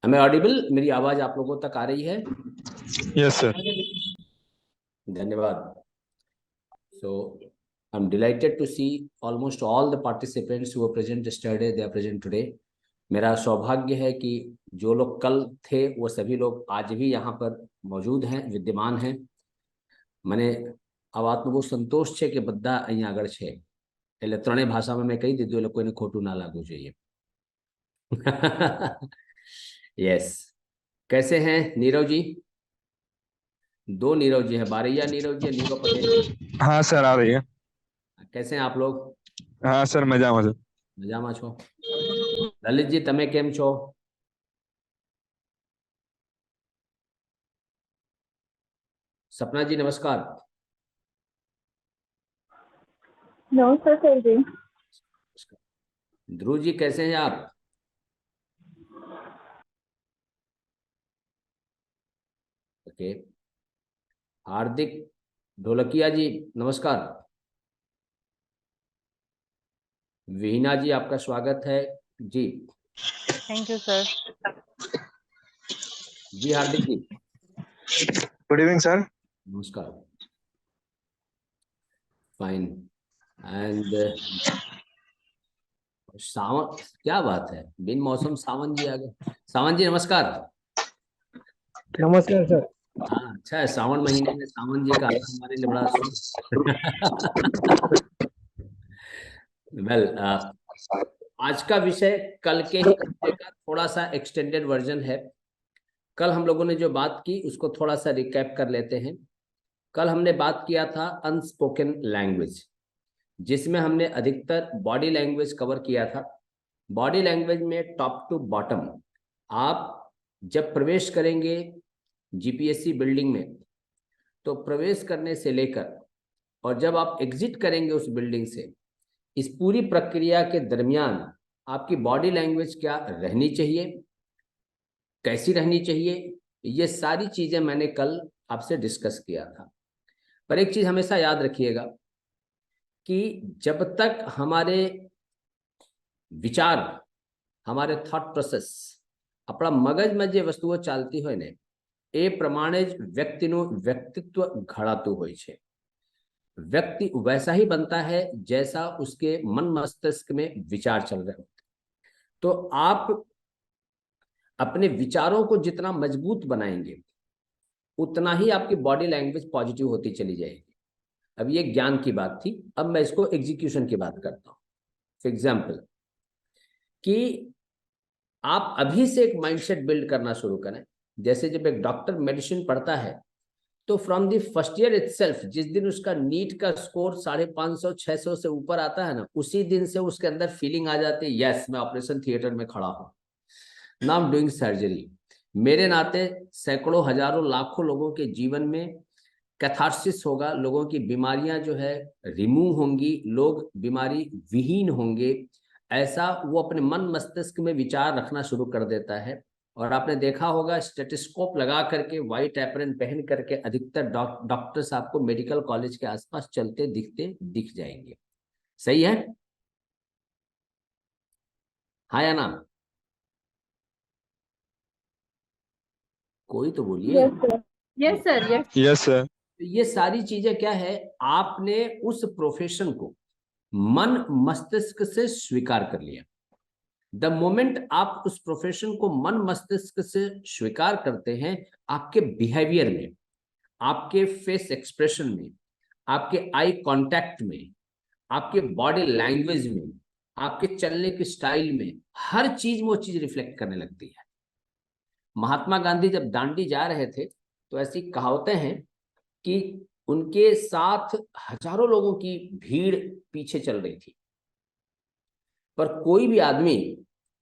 हमें ऑडिबल, मेरी आवाज आप लोगों तक आ रही है? Yes sir. धन्यवाद। So I'm delighted to see almost all the participants who were present yesterday, they are present today. मेरा सौभाग्य है कि जो लोग कल थे वो सभी लोग आज भी यहाँ पर मौजूद हैं, विद्यमान हैं। મને આ વાતનો બહુ સંતોષ છે કે બધા અહીંયા આગળ છે, એટલે ત્રણેય ભાષામાં મેં કહી દીધું, એટલે કોઈને ખોટું ના લાગવું જોઈએ. यस, कैसे हैं नीरव जी? दो नीरव जी है, बारैया नीरव जी, नीरव पटेल जी। हाँ सर, आ रही है। कैसे हैं आप लोग? हाँ सर, मजाમાં सर। મજામાં છો? લલિતજી તમે કેમ છો? सपना जी नमस्कार। नमस्कार सर जी। ध्रुव जी कैसे हैं आप? ओके। हार्दिक ढोलकिया जी नमस्कार। वीना जी आपका स्वागत है जी। Thank you sir. जी Hardik ji good evening sir. नमस्कार। फाइन। एंड सावन, क्या बात है, बिन मौसम सावन जी आ गए। सावन जी नमस्कार। नमस्कार सर। हाँ अच्छा है, सावन महीने में सावन जी का आना हमारे लिए बड़ा वेल आज का विषय कल के ही हफ्ते का थोड़ा सा एक्सटेंडेड वर्जन है। कल हम लोगों ने जो बात की उसको थोड़ा सा रिकैप कर लेते हैं। कल हमने बात किया था अनस्पोकन लैंग्वेज, जिसमें हमने अधिकतर बॉडी लैंग्वेज कवर किया था। बॉडी लैंग्वेज में टॉप टू बॉटम, आप जब प्रवेश करेंगे जीपीएससी बिल्डिंग में, तो प्रवेश करने से लेकर और जब आप एग्जिट करेंगे उस बिल्डिंग से, इस पूरी प्रक्रिया के दरमियान आपकी बॉडी लैंग्वेज क्या रहनी चाहिए, कैसी रहनी चाहिए, ये सारी चीजें मैंने कल आपसे डिस्कस किया था। पर एक चीज हमेशा याद रखिएगा कि जब तक हमारे विचार, हमारे थॉट प्रोसेस, अपना मगजમાં જે વસ્તુઓ ચાલતી હોય ને, એ પ્રમાણે જ વ્યક્તિનું વ્યક્તિત્વ ઘડાતું હોય છે। व्यक्ति वैसा ही बनता है जैसा उसके मन मस्तिष्क में विचार चल रहे होते। तो आप अपने विचारों को जितना मजबूत बनाएंगे उतना ही आपकी बॉडी लैंग्वेज पॉजिटिव होती चली जाएगी। अब ये ज्ञान की बात थी, अब मैं इसको एग्जीक्यूशन की बात करता हूँ। फॉर एग्जाम्पल कि आप अभी से एक माइंडसेट बिल्ड करना शुरू करें। जैसे जब एक डॉक्टर मेडिसिन पढ़ता है तो from the first year itself, जिस दिन उसका नीट का स्कोर 550-600 से ऊपर आता है ना, उसी दिन से उसके अंदर फीलिंग आ जाती है, यस मैं ऑपरेशन थिएटर में खड़ा हूँ, now I am doing surgery. मेरे नाते सैकड़ों हजारों लाखों लोगों के जीवन में कैथार्सिस होगा, लोगों की बीमारियां जो है रिमूव होंगी, लोग बीमारी विहीन होंगे, ऐसा वो अपने मन मस्तिष्क में विचार रखना शुरू कर देता है। और आपने देखा होगा स्टेथोस्कोप लगा करके, व्हाइट एप्रन पहन करके अधिकतर डॉक्टर्स आपको मेडिकल कॉलेज के आसपास चलते दिख जाएंगे। सही है? हाँ या ना? कोई तो बोलिए। Yes sir. Yes sir. ये सारी चीजें क्या है, आपने उस प्रोफेशन को मन मस्तिष्क से स्वीकार कर लिया। द मोमेंट आप उस प्रोफेशन को मन मस्तिष्क से स्वीकार करते हैं, आपके बिहेवियर में, आपके फेस एक्सप्रेशन में, आपके आई कांटेक्ट में, आपके बॉडी लैंग्वेज में, आपके चलने के स्टाइल में, हर चीज में वो चीज रिफ्लेक्ट करने लगती है। महात्मा गांधी जब दांडी जा रहे थे तो ऐसी कहावतें हैं कि उनके साथ हजारों लोगों की भीड़ पीछे चल रही थी, पर कोई भी आदमी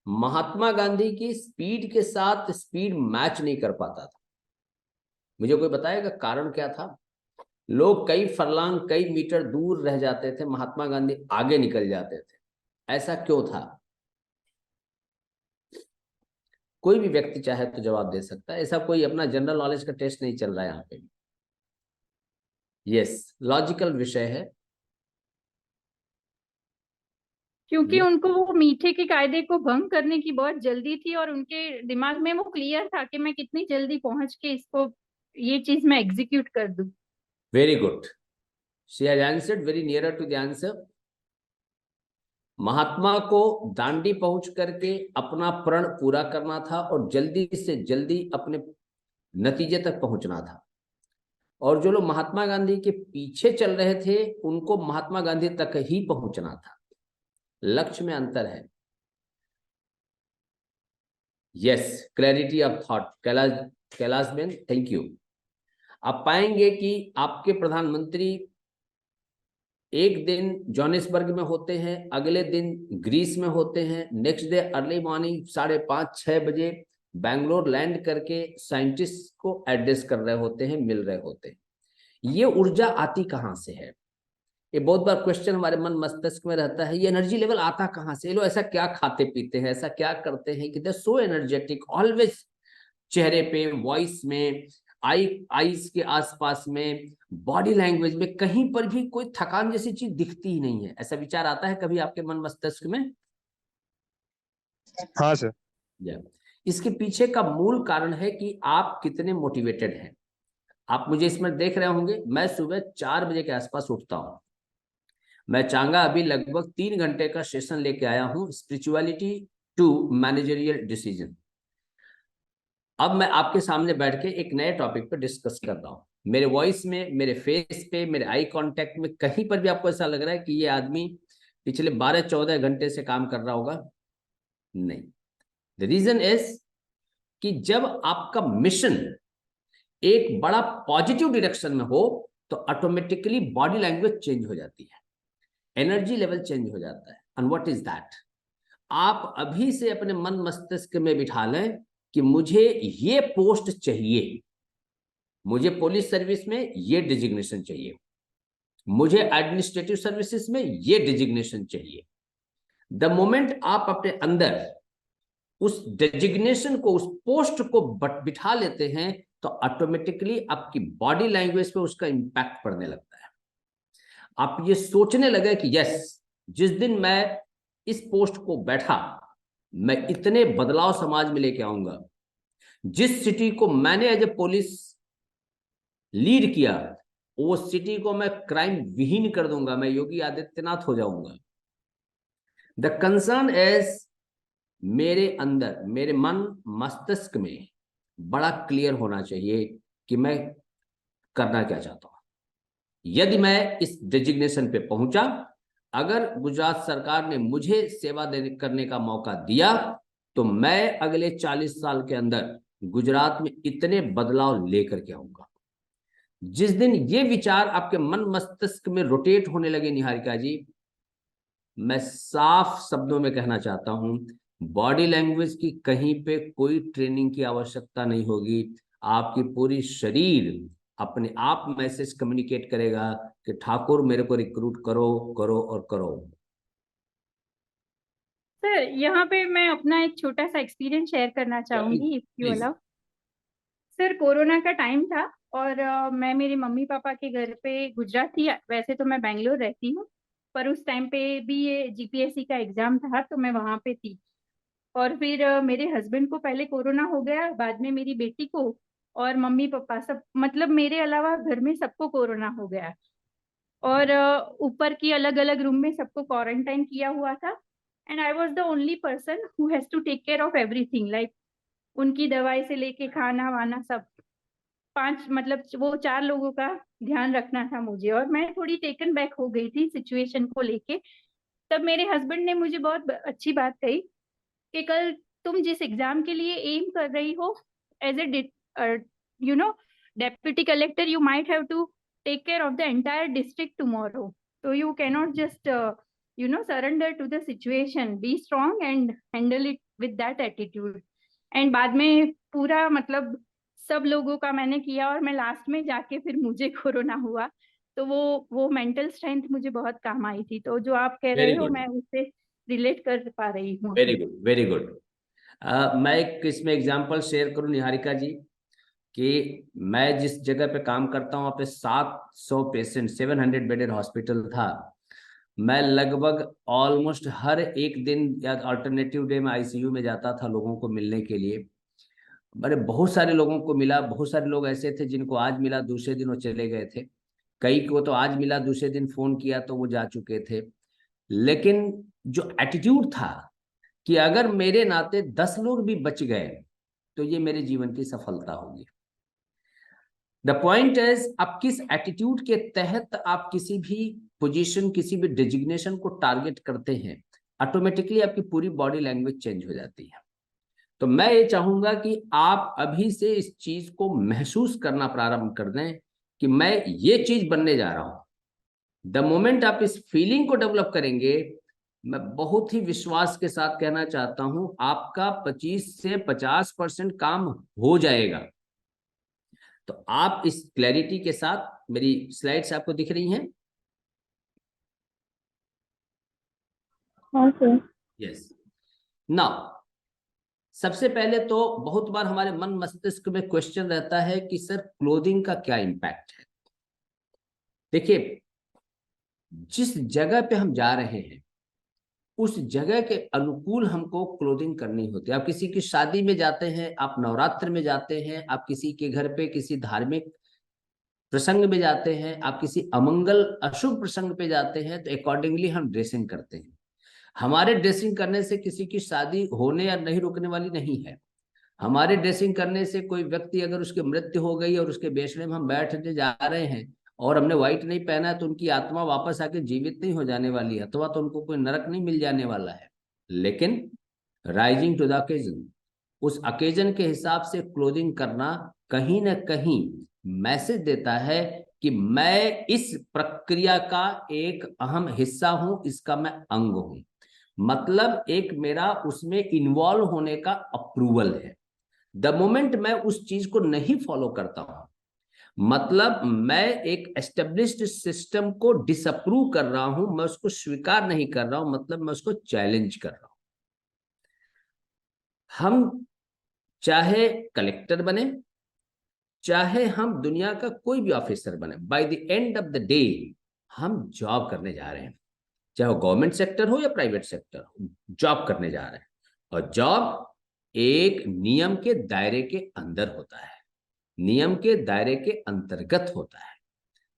महात्मा गांधी की स्पीड के साथ स्पीड मैच नहीं कर पाता था। मुझे कोई बताएगा कारण क्या था? लोग कई फरलांग, कई मीटर दूर रह जाते थे, महात्मा गांधी आगे निकल जाते थे। ऐसा क्यों था? कोई भी व्यक्ति चाहे तो जवाब दे सकता है, ऐसा कोई अपना जनरल नॉलेज का टेस्ट नहीं चल रहा है यहाँ पे। यस, लॉजिकल विषय है। क्योंकि ये- उनको वो मीठे के कायदे को भंग करने की बहुत जल्दी थी और उनके दिमाग में वो क्लियर था कि मैं कितनी जल्दी पहुंच के इसको ये चीज मैं एग्जीक्यूट कर दूं। Very good. She has answered very nearer to the answer. महात्मा को दांडी पहुंच करके अपना प्रण पूरा करना था और जल्दी से जल्दी अपने नतीजे तक पहुंचना था। और जो लोग महात्मा गांधी के पीछे चल रहे थे उनको महात्मा गांधी तक ही पहुंचना था। लक्ष्य में अंतर है। Yes, clarity of thought. Kailash Ben, thank you. आप पाएंगे कि आपके प्रधानमंत्री एक दिन जोहानिसबर्ग में होते हैं, अगले दिन ग्रीस में होते हैं, नेक्स्ट डे अर्ली मॉर्निंग 5:30-6 बजे बैंगलोर लैंड करके साइंटिस्ट को एड्रेस कर रहे होते हैं, मिल रहे होते हैं। ये ऊर्जा आती कहाँ से है? ये बहुत बार क्वेश्चन हमारे मन मस्तिष्क में रहता है, ये एनर्जी लेवल आता कहाँ से? ये लोग ऐसा क्या खाते पीते हैं, ऐसा क्या करते हैं कि दे सो एनर्जेटिक ऑलवेज? चेहरे पे, वॉइस में, आईज के आसपास में, बॉडी लैंग्वेज में कहीं पर भी कोई थकान जैसी चीज दिखती ही नहीं है। ऐसा विचार आता है कभी आपके मन मस्तिष्क में? हाँ सर। इसके पीछे का मूल कारण है कि आप कितने मोटिवेटेड हैं। आप मुझे इसमें देख रहे होंगे, मैं सुबह 4 बजे के आसपास उठता हूं। मैं चांगा अभी लगभग 3 घंटे का सेशन लेके आया हूं, स्पिरिचुअलिटी टू मैनेजरियल डिसीजन। अब मैं आपके सामने बैठ के एक नए टॉपिक पर डिस्कस कर रहा हूँ। मेरे वॉइस में, मेरे फेस पे, मेरे आई कांटेक्ट में कहीं पर भी आपको ऐसा लग रहा है कि ये आदमी पिछले 12-14 घंटे से काम कर रहा होगा? नहीं। द रीजन इज कि जब आपका मिशन एक बड़ा पॉजिटिव डायरेक्शन में हो तो ऑटोमेटिकली बॉडी लैंग्वेज चेंज हो जाती है, एनर्जी लेवल चेंज हो जाता है। And what is that? आप अभी से अपने मन मस्तिष्क में बिठा लें कि मुझे ये पोस्ट चाहिए, मुझे पुलिस सर्विस में ये डिजिग्नेशन चाहिए, मुझे एडमिनिस्ट्रेटिव सर्विसेज में ये डिजिग्नेशन चाहिए। द मोमेंट आप अपने अंदर उस डिजिग्नेशन को, उस पोस्ट को बिठा लेते हैं तो ऑटोमेटिकली आपकी बॉडी लैंग्वेज पे उसका इंपैक्ट पड़ने लगता है। आप ये सोचने लगे कि यस, जिस दिन मैं इस पोस्ट को बैठा मैं इतने बदलाव समाज में लेके आऊंगा। जिस सिटी को मैंने एज ए पुलिस लीड किया वो सिटी को मैं क्राइम विहीन कर दूंगा, मैं योगी आदित्यनाथ हो जाऊंगा। द कंसर्न इज मेरे अंदर, मेरे मन मस्तिष्क में बड़ा क्लियर होना चाहिए कि मैं करना क्या चाहता हूं। यदि मैं इस डेजिग्नेशन पे पहुंचा, अगर गुजरात सरकार ने मुझे सेवा देने करने का मौका दिया तो मैं अगले 40 साल के अंदर गुजरात में इतने बदलाव लेकर के आऊंगा। जिस दिन ये विचार आपके मन मस्तिष्क में रोटेट होने लगे निहारिका जी, मैं साफ शब्दों में कहना चाहता हूं, बॉडी लैंग्वेज की कहीं पे कोई ट्रेनिंग की आवश्यकता नहीं होगी। आपकी पूरी शरीर अपने आप मैसेज कम्युनिकेट करेगा कि ठाकुर मेरे को रिक्रूट करो करो और करो। सर यहाँ पे मैं अपना एक छोटा सा एक्सपीरियंस शेयर करना चाहूंगी, if you please. Allow. Sir corona का टाइम था और मैं मेरे मम्मी पापा के घर पे गुजरात थी। वैसे तो मैं बेंगलोर रहती हूँ, पर उस टाइम पे भी ये जीपीएससी का एग्जाम था तो मैं वहां पे थी। और फिर मेरे हस्बैंड को पहले कोरोना हो गया, बाद में मेरी बेटी को, और मम्मी पापा सब, मतलब मेरे अलावा घर में सबको कोरोना हो गया। और ऊपर की अलग अलग रूम में सबको क्वारंटाइन किया हुआ था। And I was the only person who has to take care of everything, like उनकी दवाई से लेके खाना वाना सब। पांच, मतलब वो 4 लोगों का ध्यान रखना था मुझे, और मैं थोड़ी टेकन बैक हो गई थी सिचुएशन को लेके। तब मेरे हस्बैंड ने मुझे बहुत अच्छी बात कही कि कल तुम जिस एग्जाम के लिए एम कर रही हो, as a you know deputy collector, you might have to take care of the entire district tomorrow. तो you cannot just surrender to the situation, be strong and handle it with that attitude. And बाद में पूरा, मतलब सब लोगों का मैंने किया और मैं लास्ट में जाके फिर मुझे कोरोना हुआ। तो वो मेंटल स्ट्रेंथ मुझे बहुत काम आई थी। तो जो आप कह रहे वेरी हो गुड, मैं उससे रिलेट कर पा रही हूँ वेरी अभी। Good, very good. मैं एक इसमें एग्जांपल शेयर करूं निहारिका जी कि मैं जिस जगह पे काम करता हूं वहाँ पे 700 पेशेंट, 700 बेडेड हॉस्पिटल था। मैं लगभग ऑलमोस्ट हर एक दिन या अल्टरनेटिव डे में आईसीयू में जाता था लोगों को मिलने के लिए। मैंने बहुत सारे लोगों को मिला, बहुत सारे लोग ऐसे थे जिनको आज मिला दूसरे दिन वो चले गए थे, कई को तो आज मिला दूसरे दिन फोन किया तो वो जा चुके थे। लेकिन जो एटीट्यूड था कि अगर मेरे नाते 10 लोग भी बच गए तो ये मेरे जीवन की सफलता होगी। द पॉइंट इज, आप किस एटीट्यूड के तहत आप किसी भी पोजीशन, किसी भी डिजिग्नेशन को टारगेट करते हैं, ऑटोमेटिकली आपकी पूरी बॉडी लैंग्वेज चेंज हो जाती है। तो मैं ये चाहूंगा कि आप अभी से इस चीज को महसूस करना प्रारंभ कर दें कि मैं ये चीज बनने जा रहा हूं। द मोमेंट आप इस फीलिंग को डेवलप करेंगे, मैं बहुत ही विश्वास के साथ कहना चाहता हूं, आपका 25 से 50% काम हो जाएगा। तो आप इस क्लैरिटी के साथ, मेरी स्लाइड्स आपको दिख रही हैं? हाँ सर। यस। नाउ सबसे पहले तो बहुत बार हमारे मन मस्तिष्क में क्वेश्चन रहता है कि सर क्लोथिंग का क्या इम्पैक्ट है। देखिए, जिस जगह पे हम जा रहे हैं उस जगह के अनुकूल हमको क्लोथिंग करनी होती है। आप किसी की शादी में जाते हैं, आप नवरात्र में जाते हैं, आप किसी के घर पे किसी धार्मिक प्रसंग में जाते हैं, आप किसी अमंगल अशुभ प्रसंग पे जाते हैं, तो अकॉर्डिंगली हम ड्रेसिंग करते हैं। हमारे ड्रेसिंग करने से किसी की शादी होने या नहीं रुकने वाली नहीं है। हमारे ड्रेसिंग करने से कोई व्यक्ति अगर उसकी मृत्यु हो गई और उसके बेशने में हम बैठने जा रहे हैं और हमने व्हाइट नहीं पहना है, तो उनकी आत्मा वापस आके जीवित नहीं हो जाने वाली है, अथवा तो उनको कोई नरक नहीं मिल जाने वाला है। लेकिन राइजिंग टू द ओकेजन, उस ओकेजन के हिसाब से क्लोथिंग करना कहीं ना कहीं मैसेज देता है कि मैं इस प्रक्रिया का एक अहम हिस्सा हूं, इसका मैं अंग हूं। मतलब एक मेरा उसमें इन्वॉल्व होने का अप्रूवल है। द मोमेंट मैं उस चीज को नहीं फॉलो करता हूं, मतलब मैं एक एस्टेब्लिश्ड सिस्टम को डिसअप्रूव कर रहा हूं, मैं उसको स्वीकार नहीं कर रहा हूं, मतलब मैं उसको चैलेंज कर रहा हूं। हम चाहे कलेक्टर बने, चाहे हम दुनिया का कोई भी ऑफिसर बने, by the end of the day हम जॉब करने जा रहे हैं, चाहे वो गवर्नमेंट सेक्टर हो या प्राइवेट सेक्टर हो, जॉब करने जा रहे हैं। और जॉब एक नियम के दायरे के अंदर होता है, नियम के दायरे के अंतर्गत होता है।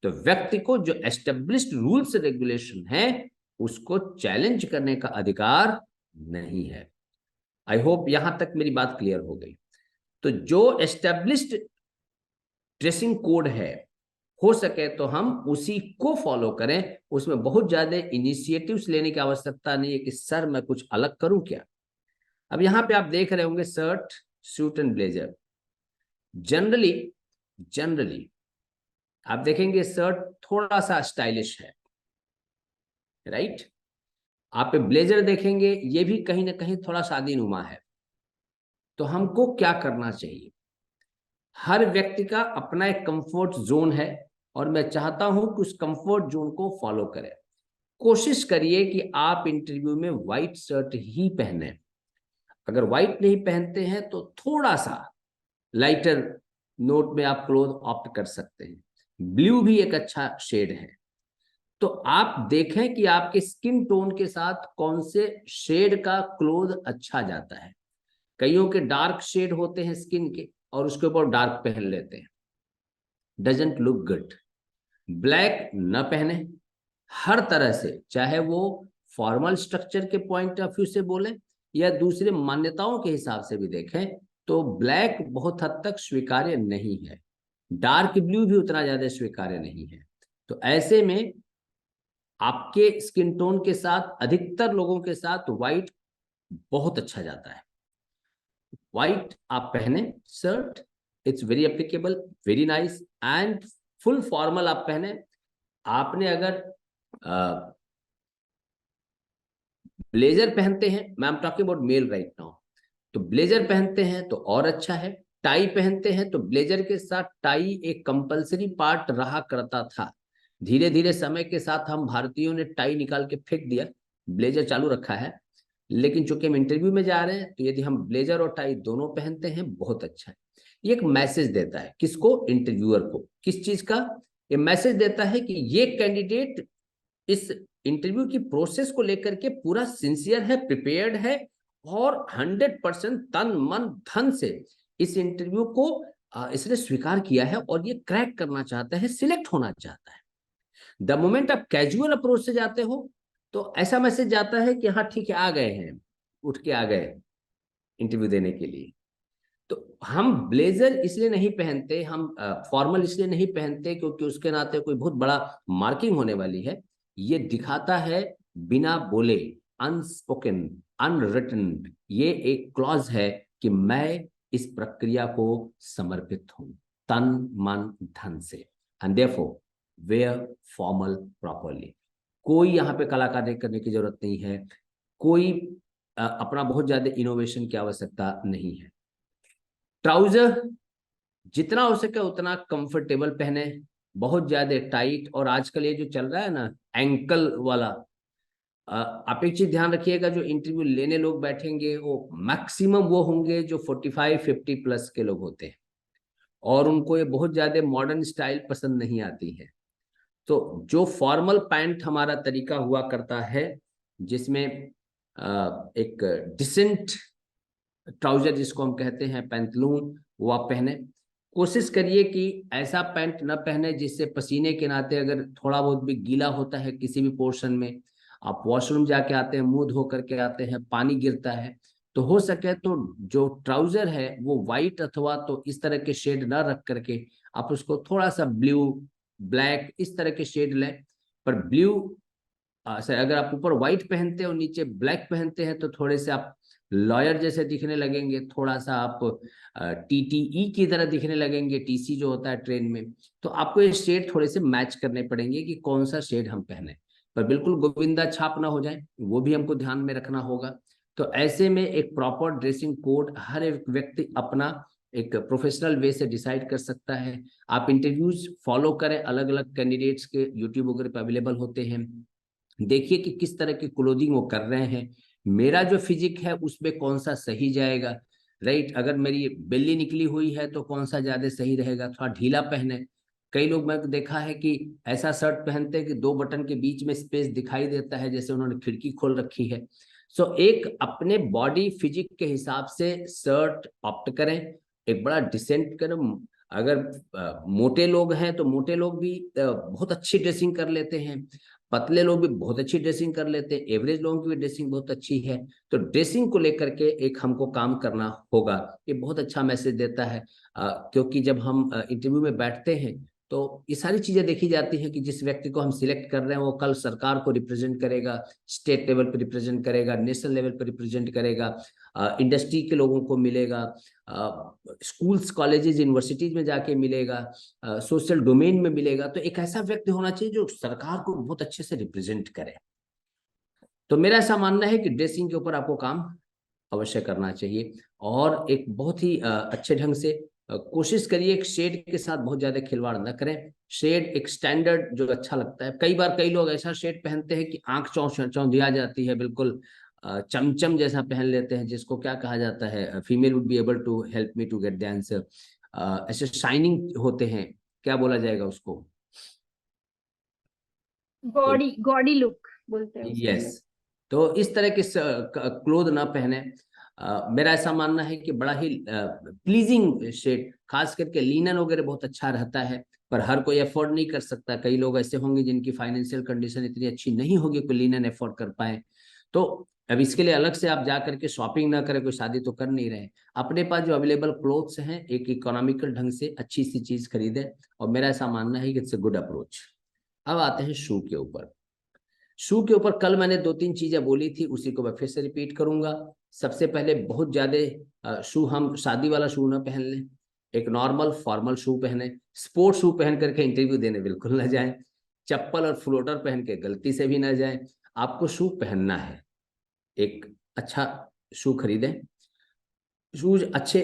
तो व्यक्ति को जो एस्टेब्लिश्ड रूल्स रेगुलेशन है उसको चैलेंज करने का अधिकार नहीं है। आई होप यहां तक मेरी बात क्लियर हो गई। तो जो एस्टेब्लिश्ड ड्रेसिंग कोड है, हो सके तो हम उसी को फॉलो करें। उसमें बहुत ज्यादा इनिशिएटिव्स लेने की आवश्यकता नहीं है कि सर मैं कुछ अलग करूं क्या। अब यहां पे आप देख रहे होंगे shirt, suit and blazer. Generally आप देखेंगे शर्ट थोड़ा सा स्टाइलिश है, राइट। आप ब्लेजर देखेंगे, ये भी कहीं ना कहीं थोड़ा शादीनुमा है। तो हमको क्या करना चाहिए? हर व्यक्ति का अपना एक कंफर्ट जोन है और मैं चाहता हूं कि उस कंफर्ट जोन को फॉलो करें। कोशिश करिए कि आप इंटरव्यू में व्हाइट शर्ट ही पहने। अगर व्हाइट नहीं पहनते हैं तो थोड़ा सा लाइटर नोट में आप क्लोथ ऑप्ट कर सकते हैं। ब्लू भी एक अच्छा शेड है। तो आप देखें कि आपके स्किन टोन के साथ कौन से शेड का क्लोथ अच्छा जाता है। कईयों के डार्क शेड होते हैं स्किन के और उसके ऊपर डार्क पहन लेते हैं, डजंट लुक गुड। ब्लैक न पहने हर तरह से, चाहे वो फॉर्मल स्ट्रक्चर के पॉइंट ऑफ व्यू से बोले या दूसरे मान्यताओं के हिसाब से भी देखें, तो ब्लैक बहुत हद तक स्वीकार्य नहीं है। डार्क ब्लू भी उतना ज्यादा स्वीकार्य नहीं है। तो ऐसे में आपके स्किन टोन के साथ, अधिकतर लोगों के साथ व्हाइट बहुत अच्छा जाता है। व्हाइट आप पहने shirt, it's very applicable, very nice and full formal आप पहने। आपने अगर ब्लेजर पहनते हैं, मैं am talking about male right now, तो ब्लेजर पहनते हैं तो और अच्छा है। टाई पहनते हैं तो ब्लेजर के साथ टाई एक कंपलसरी पार्ट रहा करता था। धीरे धीरे समय के साथ हम भारतीयों ने टाई निकाल के फेंक दिया, ब्लेजर चालू रखा है। लेकिन चूंकि हम इंटरव्यू में जा रहे हैं तो यदि हम ब्लेजर और टाई दोनों पहनते हैं बहुत अच्छा है। ये एक मैसेज देता है किसको? इंटरव्यूअर को। किस चीज का? ये मैसेज देता है कि ये कैंडिडेट इस इंटरव्यू की प्रोसेस को लेकर के पूरा सिंसियर है, प्रिपेयर्ड है और 100% तन मन धन से इस इंटरव्यू को इसने स्वीकार किया है और ये क्रैक करना चाहता है, सिलेक्ट होना चाहता है। द मोमेंट आप कैजुअल अप्रोच से जाते हो तो ऐसा मैसेज जाता है कि हाँ ठीक है, आ गए हैं, उठ के आ गए इंटरव्यू देने के लिए। तो हम ब्लेजर इसलिए नहीं पहनते, हम फॉर्मल इसलिए नहीं पहनते क्योंकि उसके नाते कोई बहुत बड़ा मार्किंग होने वाली है। ये दिखाता है बिना बोले, अनस्पोकन, अनरिटन, ये एक क्लॉज है कि मैं इस प्रक्रिया को समर्पित हूं तन मन धन से। And therefore wear formal properly. कोई यहाँ पे कलाकारी करने की जरूरत नहीं है, कोई अपना बहुत ज्यादा इनोवेशन की आवश्यकता नहीं है। ट्राउजर जितना हो सके उतना कंफर्टेबल पहने, बहुत ज्यादा टाइट, और आजकल ये जो चल रहा है ना एंकल वाला, आप एक चीज ध्यान रखिएगा, जो इंटरव्यू लेने लोग बैठेंगे वो मैक्सिमम वो होंगे जो 45-50 प्लस के लोग होते हैं और उनको ये बहुत ज्यादा मॉडर्न स्टाइल पसंद नहीं आती है। तो जो फॉर्मल पैंट हमारा तरीका हुआ करता है जिसमें एक डिसेंट ट्राउजर जिसको हम कहते हैं पैंतलून, वो आप पहने। कोशिश करिए कि ऐसा पैंट न पहने जिससे पसीने के नाते अगर थोड़ा बहुत भी गीला होता है किसी भी पोर्शन में, आप वॉशरूम जाके आते हैं, मुंह धो करके आते हैं, पानी गिरता है, तो हो सके तो जो ट्राउजर है वो वाइट अथवा तो इस तरह के शेड ना रख करके आप उसको थोड़ा सा ब्लू, ब्लैक, इस तरह के शेड लें। पर ब्लू अगर आप ऊपर व्हाइट पहनते हैं और नीचे ब्लैक पहनते हैं तो थोड़े से आप लॉयर जैसे दिखने लगेंगे, थोड़ा सा आप टीटीई की तरह दिखने लगेंगे, टीसी जो होता है ट्रेन में। तो आपको ये शेड थोड़े से मैच करने पड़ेंगे कि कौन सा शेड हम पहने, पर बिल्कुल गोविंदा छाप ना हो जाए, वो भी हमको ध्यान में रखना होगा। तो ऐसे में एक प्रॉपर ड्रेसिंग कोड हर एक व्यक्ति अपना एक प्रोफेशनल वे से डिसाइड कर सकता है। आप इंटरव्यूज फॉलो करें, अलग अलग कैंडिडेट्स के यूट्यूब वगैरह पे अवेलेबल होते हैं, देखिए कि किस तरह की क्लोथिंग वो कर रहे हैं, मेरा जो फिजिक है उसमें कौन सा सही जाएगा, राइट। अगर मेरी बेली निकली हुई है तो कौन सा ज्यादा सही रहेगा, थोड़ा ढीला पहने। कई लोग मैंने देखा है कि ऐसा शर्ट पहनते हैं कि 2 बटन के बीच में स्पेस दिखाई देता है जैसे उन्होंने खिड़की खोल रखी है। सो एक अपने बॉडी फिजिक के हिसाब से शर्ट ऑप्ट करें, एक बड़ा डिसेंट करें। अगर मोटे लोग हैं तो मोटे लोग भी बहुत अच्छी ड्रेसिंग कर लेते हैं, पतले लोग भी बहुत अच्छी ड्रेसिंग कर लेते हैं, एवरेज लोगों की भी ड्रेसिंग बहुत अच्छी है। तो ड्रेसिंग को लेकर के एक हमको काम करना होगा, ये बहुत अच्छा मैसेज देता है। क्योंकि जब हम इंटरव्यू में बैठते हैं तो ये सारी चीजें देखी जाती हैं कि जिस व्यक्ति को हम सिलेक्ट कर रहे हैं वो कल सरकार को रिप्रेजेंट करेगा, स्टेट लेवल पर रिप्रेजेंट करेगा, नेशनल लेवल पर रिप्रेजेंट करेगा, इंडस्ट्री के लोगों को मिलेगा, स्कूल्स कॉलेजेस यूनिवर्सिटीज में जाके मिलेगा, सोशल डोमेन में मिलेगा। तो एक ऐसा व्यक्ति होना चाहिए जो सरकार को बहुत अच्छे से रिप्रेजेंट करे। तो मेरा ऐसा मानना है कि ड्रेसिंग के ऊपर आपको काम अवश्य करना चाहिए और एक बहुत ही अच्छे ढंग से कोशिश करिए, एक शेड के साथ बहुत ज्यादा खिलवाड़ न करें। शेड एक स्टैंडर्ड जो अच्छा लगता है। कई बार कई लोग ऐसा शेड पहनते हैं कि आंख चौंधिया जाती है, बिल्कुल चमचम जैसा पहन लेते हैं, जिसको क्या कहा जाता है, female would be able to help me to get the answer, ऐसे शाइनिंग होते हैं, क्या बोला जाएगा उसको, गॉडी लुक बोलते हैं उसको। यस। तो इस तरह के क्लोथ ना पहने। मेरा ऐसा मानना है कि बड़ा ही प्लीजिंग शेड, खास करके लिनन वगैरह बहुत अच्छा रहता है, पर हर कोई अफोर्ड नहीं कर सकता। कई लोग ऐसे होंगे जिनकी फाइनेंशियल कंडीशन इतनी अच्छी नहीं होगी कि लिनन अफोर्ड कर पाए। तो अब इसके लिए अलग से आप जा करके शॉपिंग ना करें, कोई शादी तो कर नहीं रहे, अपने पास जो अवेलेबल क्लोथ्स हैं एक इकोनॉमिकल ढंग से अच्छी सी चीज खरीदें, और मेरा ऐसा मानना है कि इट्स ए गुड अप्रोच। अब आते हैं शू के ऊपर। शू के ऊपर कल मैंने 2-3 चीजें बोली थी, उसी को मैं फिर से रिपीट करूंगा। सबसे पहले बहुत ज्यादा शू, हम शादी वाला शू ना पहन लें, एक नॉर्मल फॉर्मल शू पहने। स्पोर्ट शू पहन करके इंटरव्यू देने बिल्कुल ना जाएं, चप्पल और फ्लोटर पहन के गलती से भी ना जाएं। आपको शू पहनना है, एक अच्छा शू खरीदें, शूज अच्छे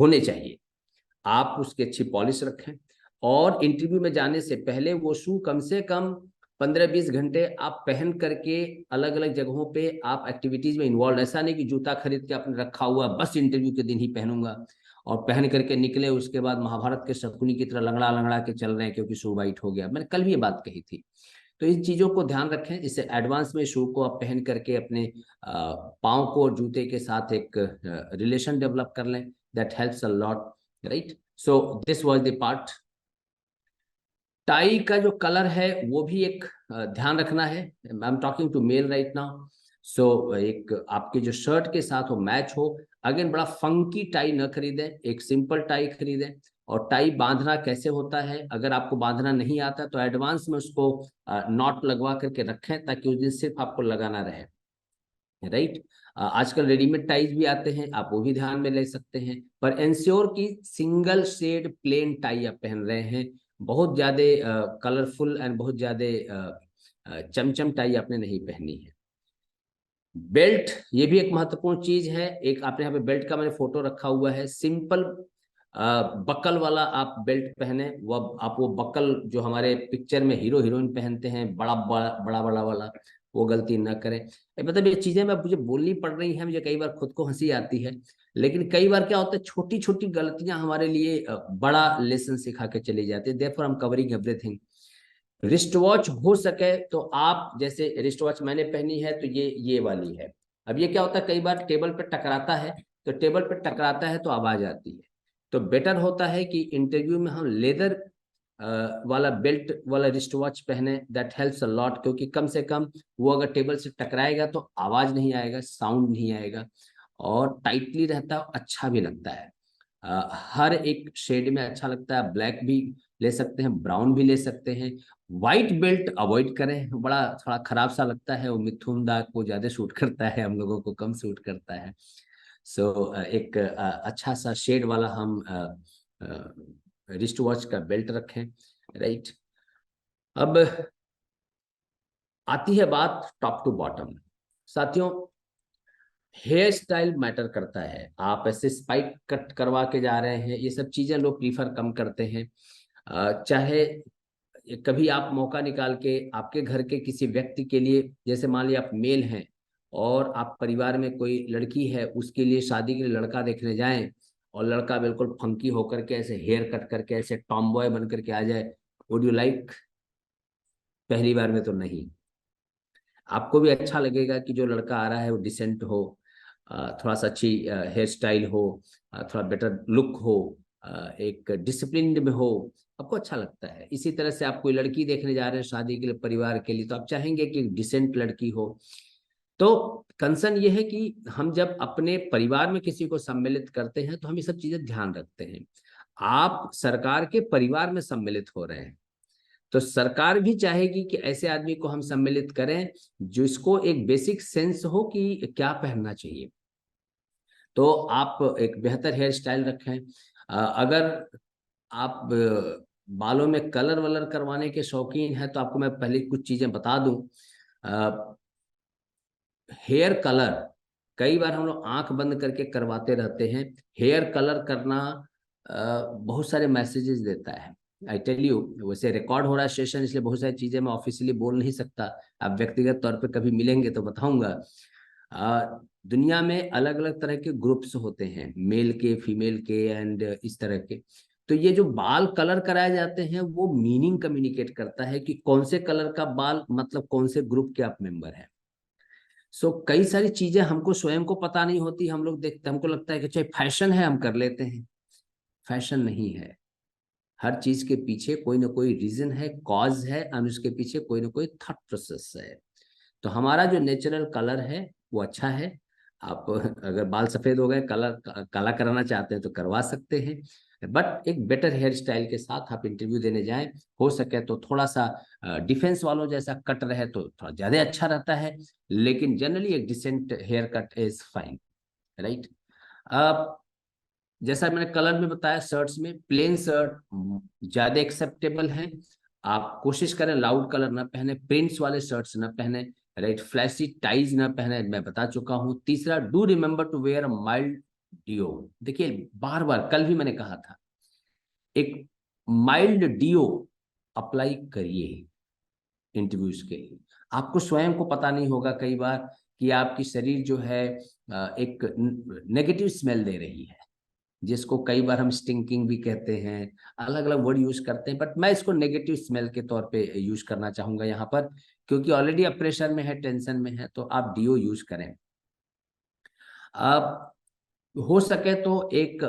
होने चाहिए, आप उसकी अच्छी पॉलिश रखें, और इंटरव्यू में जाने से पहले वो शू कम से कम 15-20 घंटे आप पहन करके अलग अलग जगहों पे आप एक्टिविटीज में इन्वॉल्व। ऐसा नहीं कि जूता खरीद के आपने रखा हुआ बस इंटरव्यू के दिन ही पहनूंगा और पहन करके निकले, उसके बाद महाभारत के शकुनी की तरह लंगड़ा लंगड़ा के चल रहे हैं क्योंकि शू वाइट हो गया। मैंने कल भी ये बात कही थी। तो इन चीज़ों को ध्यान रखें। इससे एडवांस में शू को आप पहन करके अपने पाँव को जूते के साथ एक रिलेशन डेवलप कर लें, that helps a lot, right. So this was the part. Tie का जो कलर है वो भी एक ध्यान रखना है। I am talking to male right now. So एक आपके जो शर्ट के साथ वो मैच हो। अगेन बड़ा फंकी टाई न खरीदें, एक सिंपल टाई खरीदें। और टाई बांधना कैसे होता है, अगर आपको बांधना नहीं आता तो एडवांस में उसको नॉट लगवा करके रखें, ताकि उस दिन सिर्फ आपको लगाना रहे, राइट। आजकल रेडीमेड टाइज भी आते हैं, आप वो भी ध्यान में ले सकते हैं, पर इंश्योर की सिंगल शेड प्लेन टाई आप पहन रहे हैं। बहुत ज्यादा कलरफुल एंड बहुत ज्यादा चमचम टाई आपने नहीं पहनी है। बेल्ट, ये भी एक महत्वपूर्ण चीज है। एक आपने यहाँ पे बेल्ट का मैंने फोटो रखा हुआ है, सिंपल बकल वाला आप बेल्ट पहने। वो आप वो बकल जो हमारे पिक्चर में हीरो हीरोइन पहनते हैं, बड़ा बड़ा बड़ा बड़ा वाला, वो गलती ना करें। मतलब ये चीजें मैं मुझे बोलनी पड़ रही हैं, मुझे कई बार खुद को हंसी आती है, लेकिन कई बार क्या होता है, छोटी छोटी गलतियां हमारे लिए बड़ा लेसन सिखा के चली जाती है। Therefore I am covering everything. Wrist watch हो सके तो आप, जैसे रिस्ट वॉच मैंने पहनी है तो ये वाली है। अब ये क्या होता है, कई बार टेबल पे टकराता है, तो टेबल पे टकराता है तो आवाज आती है। तो बेटर होता है कि इंटरव्यू में हम लेदर वाला बेल्ट वाला रिस्ट वॉच पहने, दैट हेल्प्स अ लॉट। क्योंकि कम से कम वो अगर टेबल से टकराएगा तो आवाज नहीं आएगा, साउंड नहीं आएगा, और टाइटली रहता है, अच्छा भी लगता है। हर एक शेड में अच्छा लगता है। ब्लैक भी ले सकते हैं, ब्राउन भी ले सकते हैं। व्हाइट बेल्ट अवॉइड करें, बड़ा थोड़ा खराब सा लगता है, वो मिथुन दाग को ज्यादा सूट करता है, हम लोगों को कम सूट करता है। सो एक अच्छा सा शेड वाला हम रिस्ट वॉच का बेल्ट रखें, राइट। अब आती है बात टॉप टू बॉटम। साथियों, हेयर स्टाइल मैटर करता है। आप ऐसे स्पाइक कट करवा के जा रहे हैं, ये सब चीजें लोग प्रीफर कम करते हैं। चाहे कभी आप मौका निकाल के आपके घर के किसी व्यक्ति के लिए, जैसे मान लिया आप मेल हैं और आप परिवार में कोई लड़की है, उसके लिए शादी के लिए लड़का देखने जाएं, और लड़का बिल्कुल फंकी होकर के ऐसे हेयर कट करके ऐसे टॉम बॉय बन करके आ जाए, वुड यू लाइक? पहली बार में तो नहीं। आपको भी अच्छा लगेगा कि जो लड़का आ रहा है वो डिसेंट हो, थोड़ा सा अच्छी हेयर स्टाइल हो, थोड़ा बेटर लुक हो, एक डिसिप्लिन्ड में हो, आपको अच्छा लगता है। इसी तरह से आप कोई लड़की देखने जा रहे हैं शादी के लिए, परिवार के लिए, तो आप चाहेंगे कि डिसेंट लड़की हो। तो कंसर्न ये है कि हम जब अपने परिवार में किसी को सम्मिलित करते हैं तो हम ये सब चीजें ध्यान रखते हैं। आप सरकार के परिवार में सम्मिलित हो रहे हैं, तो सरकार भी चाहेगी कि ऐसे आदमी को हम सम्मिलित करें जिसको एक बेसिक सेंस हो कि क्या पहनना चाहिए। तो आप एक बेहतर हेयर स्टाइल रखें। अगर आप बालों में कलर वलर करवाने के शौकीन हैं तो आपको मैं पहले कुछ चीजें बता दूं। हेयर कलर कई बार हम लोग आंख बंद करके करवाते रहते हैं। हेयर कलर करना बहुत सारे मैसेजेस देता है। आई टेल यू, वैसे रिकॉर्ड हो रहा है सेशन, इसलिए बहुत सारी चीजें मैं ऑफिशियली बोल नहीं सकता। आप व्यक्तिगत तौर पे कभी मिलेंगे तो बताऊंगा। दुनिया में अलग अलग तरह के ग्रुप्स होते हैं, मेल के, फीमेल के, एंड इस तरह के। तो ये जो बाल कलर कराए जाते हैं वो मीनिंग कम्युनिकेट करता है कि कौन से कलर का बाल, मतलब कौन से ग्रुप के आप मेंबर हैं। सो कई सारी चीजें हमको स्वयं को पता नहीं होती, हम लोग देखते, हमको लगता है कि चाहे फैशन है हम कर लेते हैं। फैशन नहीं है। हर चीज के पीछे कोई ना कोई रीजन है, कॉज है, और उसके पीछे कोई ना कोई थॉट प्रोसेस है। तो हमारा जो नेचुरल कलर है वो अच्छा है। आप अगर बाल सफेद हो गए, कलर काला कराना चाहते हैं तो करवा सकते हैं, बट एक बेटर हेयर स्टाइल के साथ आप इंटरव्यू देने जाएं। हो सके तो थोड़ा सा डिफेंस वालों जैसा कट रहे तो थोड़ा ज्यादा अच्छा रहता है, लेकिन जनरली एक decent haircut is fine, right. जैसा मैंने कलर में बताया, शर्ट्स में प्लेन शर्ट ज्यादा एक्सेप्टेबल है। आप कोशिश करें लाउड कलर ना पहने, प्रिंट्स वाले शर्ट्स ना पहने, राइट, फ्लैशी टाइज ना पहने, मैं बता चुका हूं। तीसरा, do remember to wear a mild deo. देखिए, बार बार कल भी मैंने कहा था, एक माइल्ड डियो अप्लाई करिए इंटरव्यूज के लिए। आपको स्वयं को पता नहीं होगा कई बार कि आपकी शरीर जो है एक नेगेटिव स्मेल दे रही है, जिसको कई बार हम स्टिंकिंग भी कहते हैं, अलग अलग वर्ड यूज करते हैं, बट मैं इसको नेगेटिव स्मेल के तौर पे यूज करना चाहूंगा यहाँ पर, क्योंकि ऑलरेडी आप प्रेशर में है, टेंशन में है, तो आप डीओ यूज करें। आप हो सके तो एक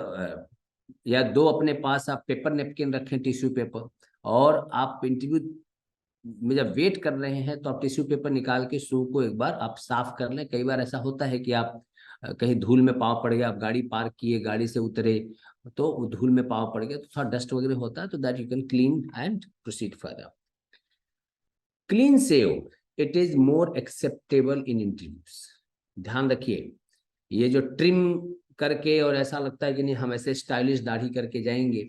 या दो अपने पास आप पेपर नेपकिन रखें, टिश्यू पेपर, और आप इंटरव्यू में जब वेट कर रहे हैं तो आप टिश्यू पेपर निकाल के शू को एक बार आप साफ कर लें। कई बार ऐसा होता है कि आप कहीं धूल में पाँव पड़ गया, आप गाड़ी पार्क किए, गाड़ी से उतरे, तो वो धूल में पाँव पड़ गया, तो थोड़ा डस्ट वगैरह होता है, तो that you can clean and proceed further. Clean save it is more acceptable in interviews. ध्यान रखिए, ये जो ट्रिम करके और ऐसा लगता है कि नहीं हम ऐसे स्टाइलिश दाढ़ी करके जाएंगे,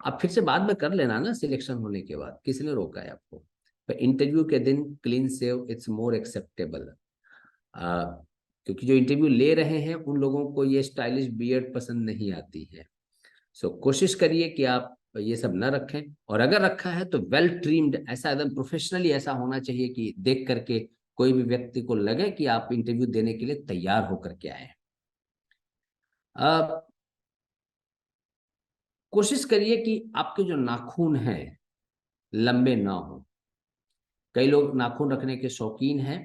आप फिर से बाद में कर लेना ना सिलेक्शन होने के बाद, किसी ने रोका है आपको? पर इंटरव्यू के दिन clean save it's more acceptable, क्योंकि जो इंटरव्यू ले रहे हैं उन लोगों को ये स्टाइलिश बियर्ड पसंद नहीं आती है। सो कोशिश करिए कि आप ये सब न रखें, और अगर रखा है तो वेल ट्रिम्ड, ऐसा एकदम प्रोफेशनली ऐसा होना चाहिए कि देख करके कोई भी व्यक्ति को लगे कि आप इंटरव्यू देने के लिए तैयार होकर के आए हैं। कोशिश करिए कि आपके जो नाखून हैं लंबे ना हो। कई लोग नाखून रखने के शौकीन हैं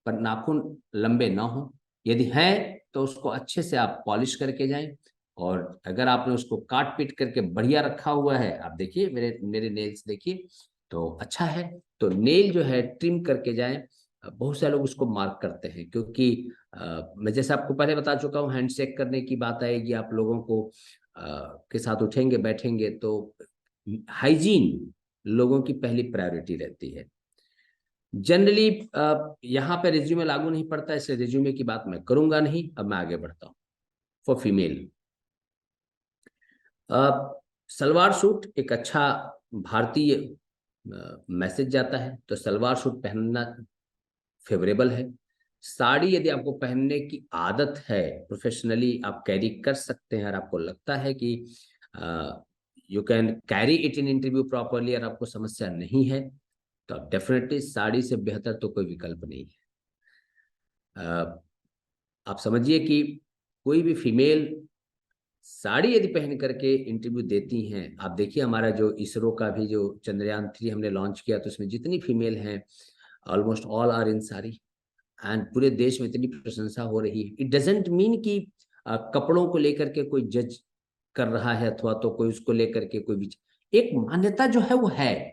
पर नाखून लंबे ना हो, यदि हैं तो उसको अच्छे से आप पॉलिश करके जाएं, और अगर आपने उसको काट पीट करके बढ़िया रखा हुआ है, आप देखिए मेरे मेरे नेल्स देखिए तो अच्छा है, तो नेल जो है ट्रिम करके जाएं। बहुत सारे लोग उसको मार्क करते हैं, क्योंकि मैं जैसे आपको पहले बता चुका हूँ, हैंडशेक करने की बात आएगी, आप लोगों को के साथ उठेंगे बैठेंगे तो हाइजीन लोगों की पहली प्रायोरिटी रहती है। जनरली यहाँ पे रिज्यूमे लागू नहीं पड़ता, इसलिए रिज्यूमे की बात मैं करूंगा नहीं। अब मैं आगे बढ़ता हूँ। फॉर फीमेल, सलवार सूट एक अच्छा भारतीय मैसेज जाता है, तो सलवार सूट पहनना फेवरेबल है। साड़ी यदि आपको पहनने की आदत है, प्रोफेशनली आप कैरी कर सकते हैं, और आपको लगता है कि you can carry it in interview properly, और आपको समस्या नहीं है, तो डेफिनेटली साड़ी से बेहतर तो कोई विकल्प नहीं है। आप समझिए कि कोई भी फीमेल साड़ी यदि पहन करके इंटरव्यू देती हैं, आप देखिए हमारा जो इसरो का भी जो चंद्रयान 3 हमने लॉन्च किया, तो उसमें जितनी फीमेल हैं almost all are in sari, and पूरे देश में इतनी प्रशंसा हो रही है। इट डजेंट मीन कि कपड़ों को लेकर के कोई जज कर रहा है, अथवा तो कोई उसको लेकर के कोई भी, एक मान्यता जो है वो है।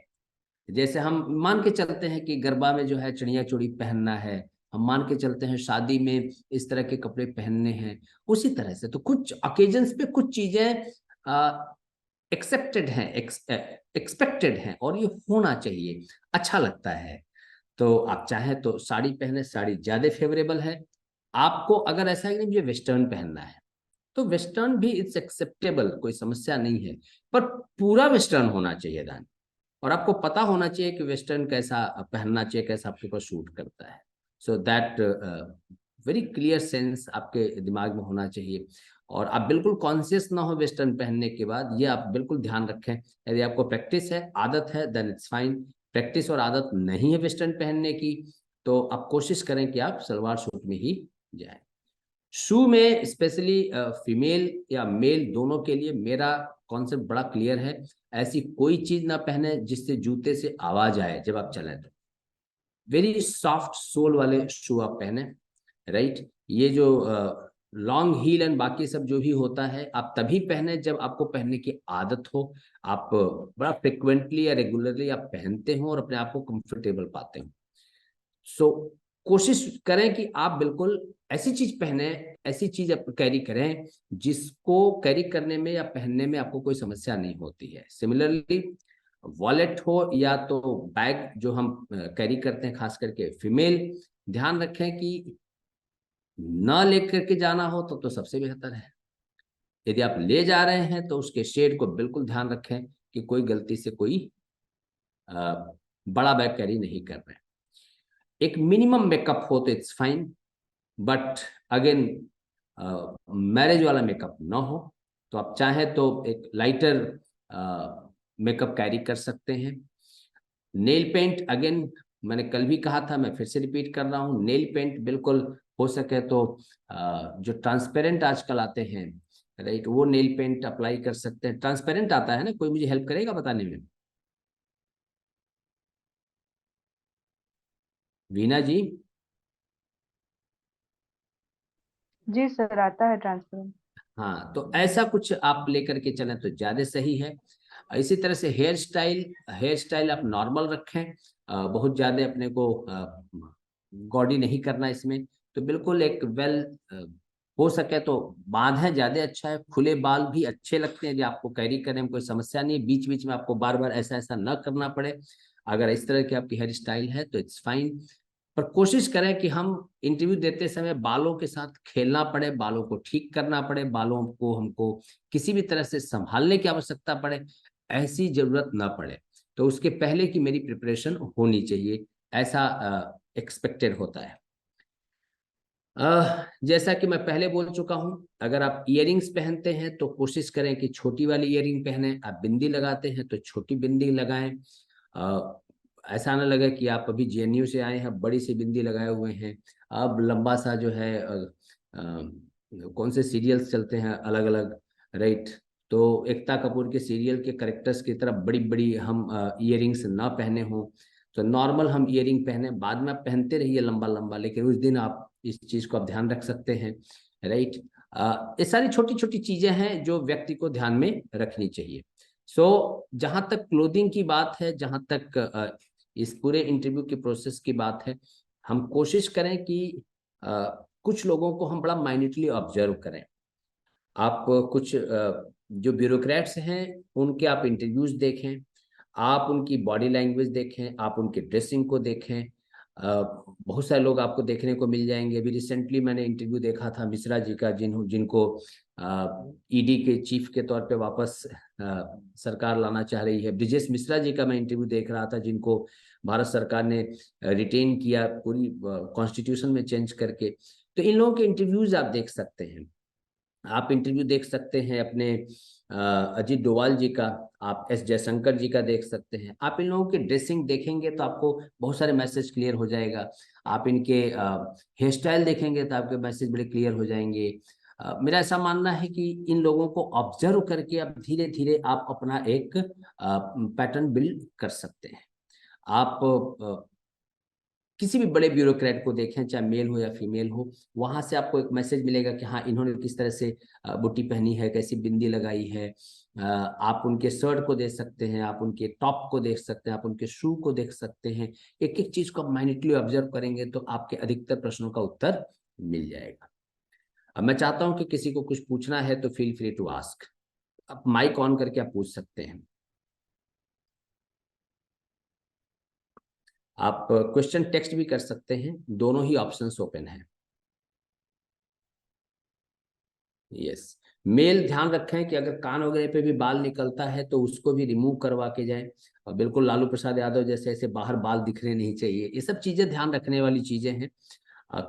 जैसे हम मान के चलते हैं कि गरबा में जो है चढ़िया चूड़ी पहनना है, हम मान के चलते हैं शादी में इस तरह के कपड़े पहनने हैं, उसी तरह से तो कुछ ओकेजन्स पे कुछ चीजें एक्सेप्टेड हैं, एक्सपेक्टेड हैं, और ये होना चाहिए, अच्छा लगता है। तो आप चाहें तो साड़ी पहने, साड़ी ज्यादा फेवरेबल है। आपको अगर ऐसा है कि मुझे वेस्टर्न पहनना है, तो वेस्टर्न भी इट्स एक्सेप्टेबल, कोई समस्या नहीं है, पर पूरा वेस्टर्न होना चाहिए दान, और आपको पता होना चाहिए कि वेस्टर्न कैसा पहनना चाहिए, कैसा आपके ऊपर सूट करता है। So that very clear sense आपके दिमाग में होना चाहिए, और आप बिल्कुल कॉन्शियस ना हो वेस्टर्न पहनने के बाद, ये आप बिल्कुल ध्यान रखें। यदि आपको प्रैक्टिस है, आदत है, देन इट्स फाइन। प्रैक्टिस और आदत नहीं है वेस्टर्न पहनने की, तो आप कोशिश करें कि आप सलवार सूट में ही जाएं। शू में स्पेशली फीमेल या मेल दोनों के लिए मेरा कॉन्सेप्ट बड़ा क्लियर है। ऐसी कोई चीज ना पहने जिससे जूते से आवाज आए जब आप चलें, तो वेरी सॉफ्ट सोल वाले शू आप पहने, राइट। ये जो लॉन्ग हील एंड बाकी सब जो भी होता है, आप तभी पहने जब आपको पहनने की आदत हो, आप बड़ा फ्रिक्वेंटली या रेगुलरली आप पहनते हो और अपने आप को कंफर्टेबल पाते हो। सो कोशिश करें कि आप बिल्कुल ऐसी चीज पहने, ऐसी चीज आप कैरी करें जिसको कैरी करने में या पहनने में आपको कोई समस्या नहीं होती है। सिमिलरली वॉलेट हो या तो बैग जो हम कैरी करते हैं, खास करके फीमेल, ध्यान रखें कि ना लेकर के जाना हो तो सबसे बेहतर है। यदि आप ले जा रहे हैं तो उसके शेड को बिल्कुल ध्यान रखें कि कोई गलती से कोई बड़ा बैग कैरी नहीं कर रहे हैं। एक मिनिमम मेकअप हो तो it's fine, but again marriage वाला मेकअप ना हो, तो आप चाहें तो एक लाइटर मेकअप कैरी कर सकते हैं। नेल पेंट, अगेन मैंने कल भी कहा था, मैं फिर से रिपीट कर रहा हूँ, नेल पेंट बिल्कुल हो सके तो जो ट्रांसपेरेंट आजकल आते हैं, राइट, वो नेल पेंट अप्लाई कर सकते हैं, ट्रांसपेरेंट आता है ना। कोई मुझे हेल्प करेगा बताने में? वीना जी? जी सर, आता है ट्रांसपेरेंट। हाँ, तो ऐसा कुछ आप लेकर के चलें तो ज्यादा सही है। इसी तरह से हेयर स्टाइल आप नॉर्मल रखें, बहुत ज्यादा अपने को गॉडी नहीं करना इसमें। तो बिल्कुल एक वेल, हो सके तो बांधे ज्यादा अच्छा है। खुले बाल भी अच्छे लगते हैं, यदि आपको कैरी करने में कोई समस्या नहीं है, बीच बीच में आपको बार बार ऐसा ऐसा न करना पड़े। अगर इस तरह की आपकी हेयर स्टाइल है तो इट्स फाइन। पर कोशिश करें कि हम इंटरव्यू देते समय बालों के साथ खेलना पड़े, बालों को ठीक करना पड़े, बालों को हमको किसी भी तरह से संभालने की आवश्यकता पड़े, ऐसी जरूरत ना पड़े। तो उसके पहले की मेरी प्रिपरेशन होनी चाहिए, ऐसा एक्सपेक्टेड होता है। जैसा कि मैं पहले बोल चुका हूं, अगर आप इयररिंग्स पहनते हैं तो कोशिश करें कि छोटी वाली इयररिंग पहने। आप बिंदी लगाते हैं तो छोटी बिंदी लगाएं। ऐसा ना लगे कि आप अभी जेएनयू से आए हैं, बड़ी सी बिंदी लगाए हुए हैं। अब लंबा सा जो है कौन से सीरियल्स चलते हैं अलग अलग, राइट, तो एकता कपूर के सीरियल के करेक्टर्स की तरह बड़ी बड़ी हम इयररिंग्स ना पहने हों। तो नॉर्मल हम इयररिंग पहने, बाद में आप पहनते रहिए लंबा लंबा, लेकिन उस दिन आप इस चीज को आप ध्यान रख सकते हैं, राइट। ये सारी छोटी छोटी चीजें हैं जो व्यक्ति को ध्यान में रखनी चाहिए। जहां तक क्लोथिंग की बात है, जहां तक इस पूरे इंटरव्यू के प्रोसेस की बात है, हम कोशिश करें कि कुछ लोगों को हम बड़ा माइन्यूटली ऑब्जर्व करें। आप कुछ जो ब्यूरोक्रेट्स हैं उनके आप इंटरव्यूज देखें, आप उनकी बॉडी लैंग्वेज देखें, आप उनके ड्रेसिंग को देखें। बहुत सारे लोग आपको देखने को मिल जाएंगे। अभी रिसेंटली मैंने इंटरव्यू देखा था मिश्रा जी का, जिनको ईडी के चीफ के तौर पे वापस सरकार लाना चाह रही है। ब्रिजेश मिश्रा जी का मैं इंटरव्यू देख रहा था, जिनको भारत सरकार ने रिटेन किया पूरी कॉन्स्टिट्यूशन में चेंज करके। तो इन लोगों के इंटरव्यूज आप देख सकते हैं। आप इंटरव्यू देख सकते हैं अपने अजीत डोवाल जी का, आप एस जयशंकर जी का देख सकते हैं। आप इन लोगों की ड्रेसिंग देखेंगे तो आपको बहुत सारे मैसेज क्लियर हो जाएगा। आप इनके हेयर स्टाइल देखेंगे तो आपके मैसेज बड़े क्लियर हो जाएंगे। मेरा ऐसा मानना है कि इन लोगों को ऑब्जर्व करके आप धीरे धीरे आप अपना एक पैटर्न बिल्ड कर सकते हैं। आप किसी भी बड़े ब्यूरोक्रेट को देखें, चाहे मेल हो या फीमेल हो, वहां से आपको एक मैसेज मिलेगा कि हाँ, इन्होंने किस तरह से बुट्टी पहनी है, कैसी बिंदी लगाई है। आप उनके शर्ट को देख सकते हैं, आप उनके टॉप को देख सकते हैं, आप उनके शू को देख सकते हैं। एक एक चीज को आप माइन्यूटली ऑब्जर्व करेंगे तो आपके अधिकतर प्रश्नों का उत्तर मिल जाएगा। अब मैं चाहता हूं कि किसी को कुछ पूछना है तो फील फ्री टू आस्क। आप माइक ऑन करके आप पूछ सकते हैं। आप क्वेश्चन टेक्स्ट भी कर सकते हैं, दोनों ही ऑप्शंस ओपन है। यस, मेल ध्यान रखें कि अगर कान वगैरह पे भी बाल निकलता है तो उसको भी रिमूव करवा के जाएं। और बिल्कुल लालू प्रसाद यादव जैसे ऐसे बाहर बाल दिखने नहीं चाहिए। ये सब चीजें ध्यान रखने वाली चीजें हैं।